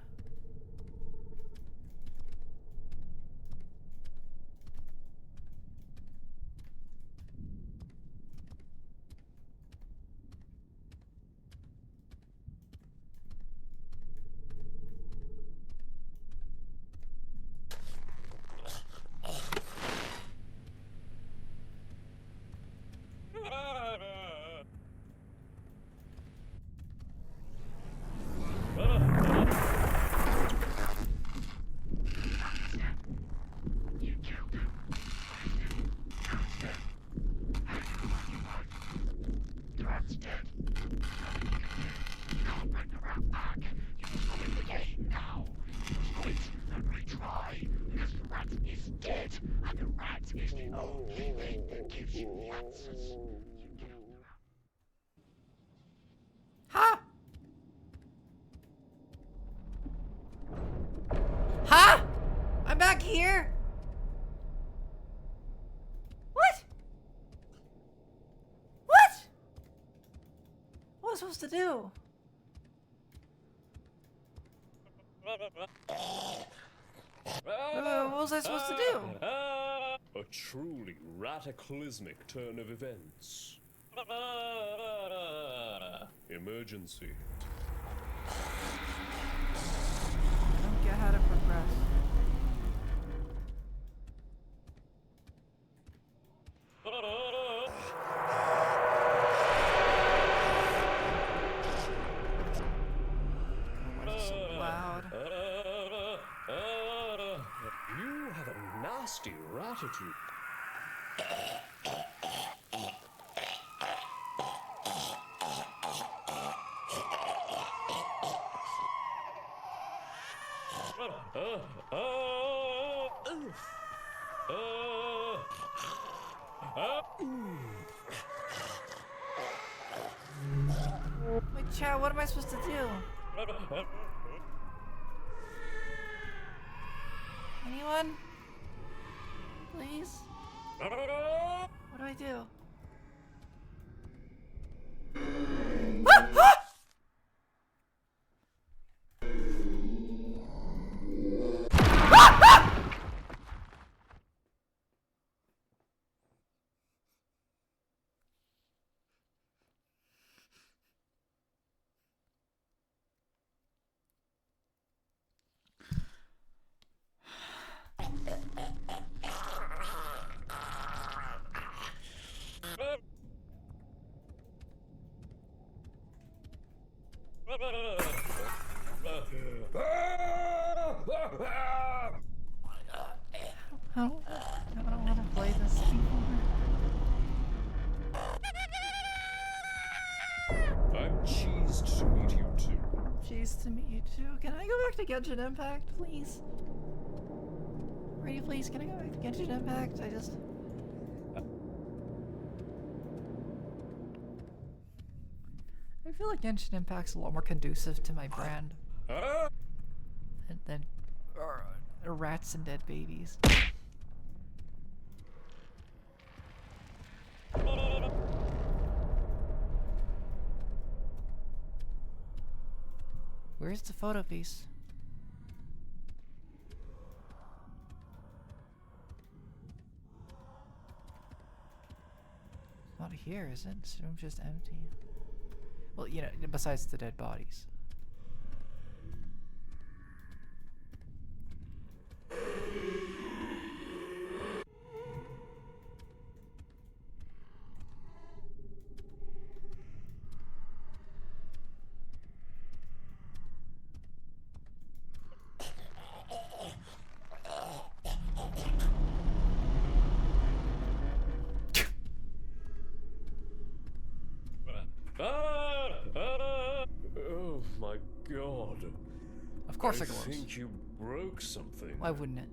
Huh? Huh? I'm back here? What? What? What was I supposed to do? What was I supposed to do? A truly radicalismic turn of events. Emergency. I don't get how to progress. Why is it so loud? You have a nasty ratitude. Wait, chat, what am I supposed to do? Anyone? Please? What do I do? Ah! Ah! Ah! Ah! I don't want to play this anymore. I'm cheesed to meet you too. Jeez, to meet you too. Can I go back to Genshin Impact, please? Pretty please, can I go back to Genshin Impact? I feel like Genshin Impact's a lot more conducive to my brand than rats and dead babies. Where's the photo piece? It's not here, is it? This room's just empty. Well, you know, besides the dead bodies. Oh my god. Of course I it glows. think you broke something. Why wouldn't it?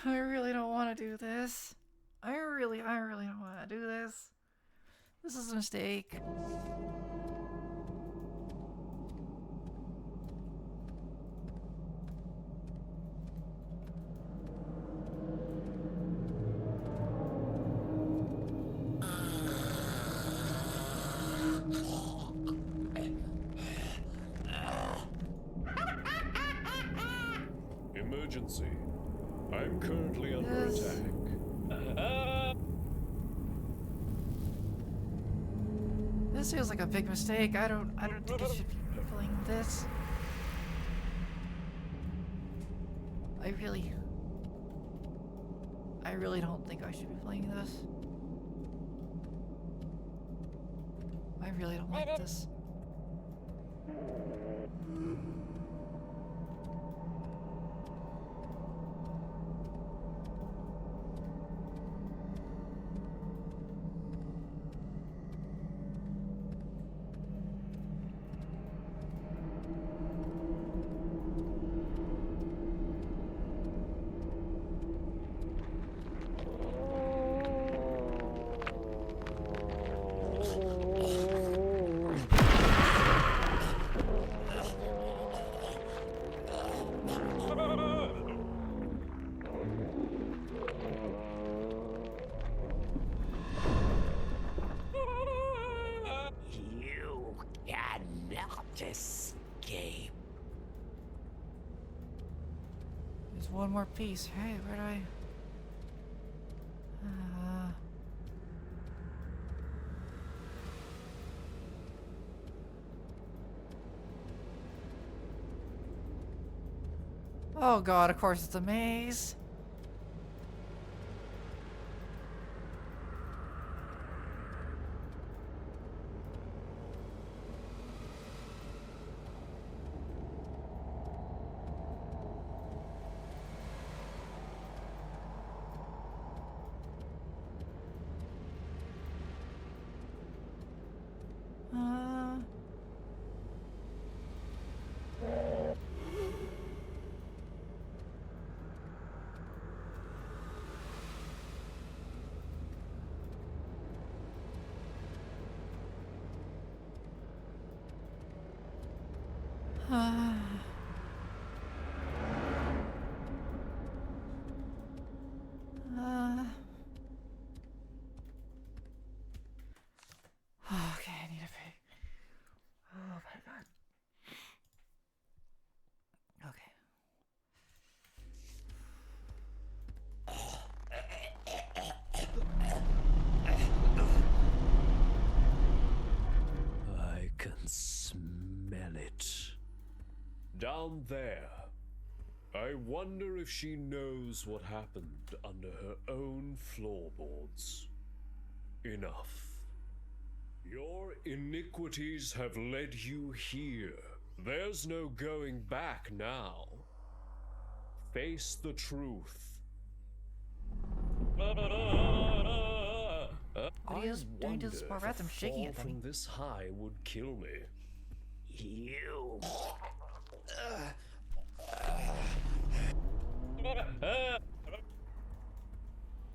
I really don't want to do this. I really don't want to do this. This is a mistake. Emergency. I'm currently under Yes. attack. This feels like a big mistake. I don't think I should be playing this. I really I really don't think I should be playing this. I really don't like this. You cannot escape. There's one more piece. Hey, where do I... Oh god, of course it's a maze. Okay, I need a pee. Oh my god. Okay. I can smell it. Down there. I wonder if she knows what happened under her own floorboards. Enough. Your iniquities have led you here. There's no going back now. Face the truth. What are you doing to this poor rat? I'm shaking it, from Danny. this high would kill me. You.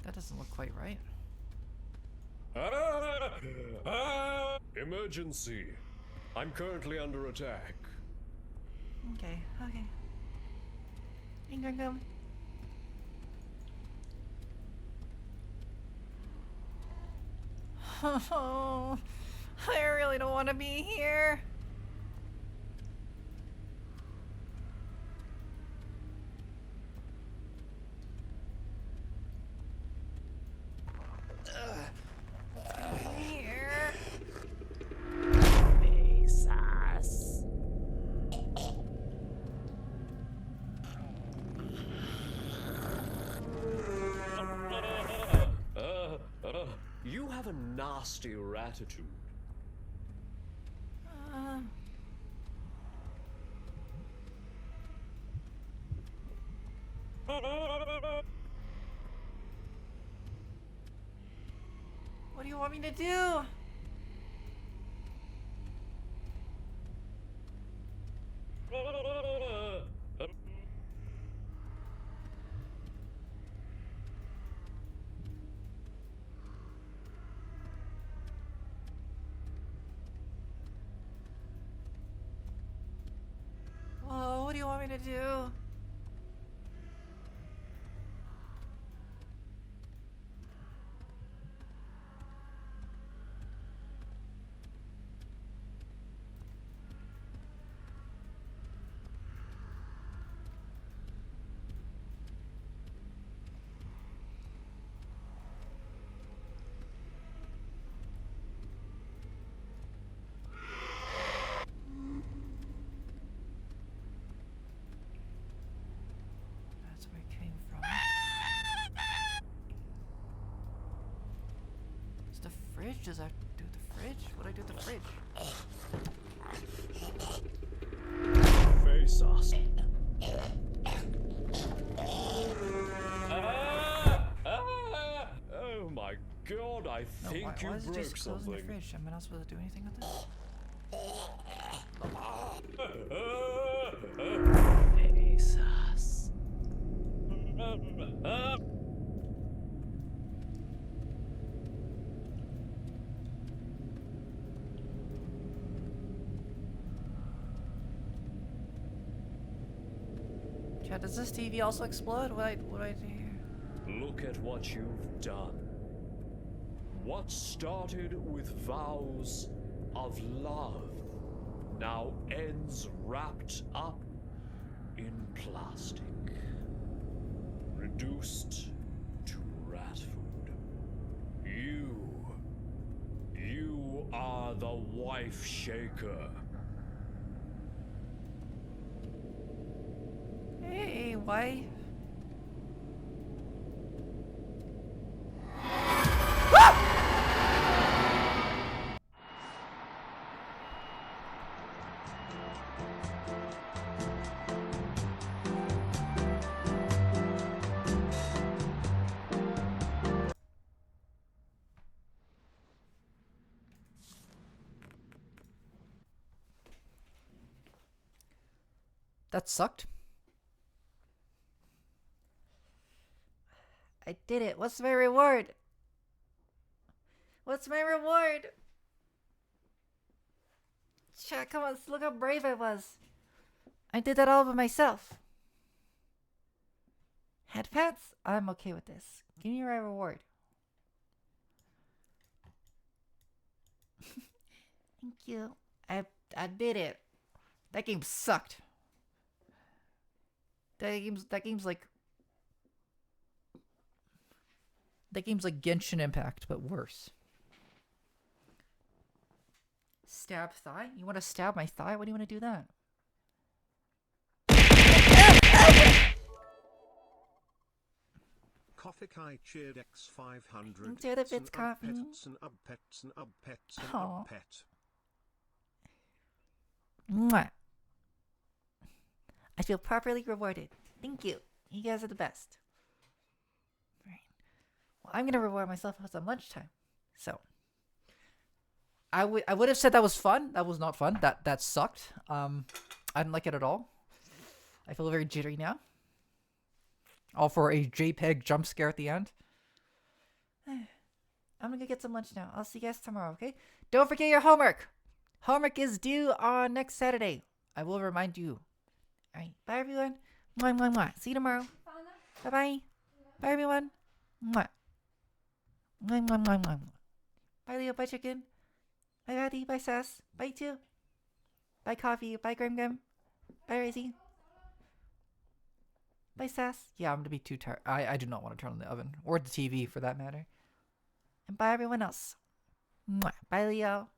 That doesn't look quite right. Emergency. I'm currently under attack. Okay, okay. Here come. Oh, I really don't want to be here. Here. Face us. You have a nasty attitude. What do you want me to do? Oh, what do you want me to do? does that do with the fridge? What do I do with the fridge? Face us. Oh my god, I No, think why you is it broke just closing the something. fridge? Am I not supposed to do anything with this? Face us. Chat, does this TV also explode? What I do here? Look at what you've done. What started with vows of love now ends wrapped up in plastic, reduced to rat food. You are the wife shaker. Hey, why? That sucked. I did it. What's my reward? What's my reward? Chat, come on, look how brave I was. I did that all by myself. Head pats? I'm okay with this. Give me my reward. Thank you. I did it. That game sucked. That game's like Genshin Impact, but worse. Stab thigh? You want to stab my thigh? Why do you want to do that? Coffee Kai cheered X500. Into the bits coffee. Pets and pets and pets and Aw. pet. Mwah. I feel properly rewarded. Thank you. You guys are the best. Right. Well, I'm gonna reward myself with some lunchtime. So I would have said that was fun. That was not fun. That sucked. I didn't like it at all. I feel very jittery now. All for a JPEG jump scare at the end. I'm gonna go get some lunch now. I'll see you guys tomorrow, okay? Don't forget your homework. Homework is due on next Saturday. I will remind you. Alright, bye everyone. Mwah, mwah, mwah. See you tomorrow. Bye-bye. Bye everyone. Mwah. Mwah, mwah, mwah, mwah. Bye Leo, bye Chicken. Bye Patty, bye Sass. Bye too. Bye Coffee, bye Grim Grim. Bye Razy. Bye Sass. Yeah, I'm gonna be too tired. I do not want to turn on the oven. Or the TV for that matter. And bye everyone else. Mwah. Bye Leo.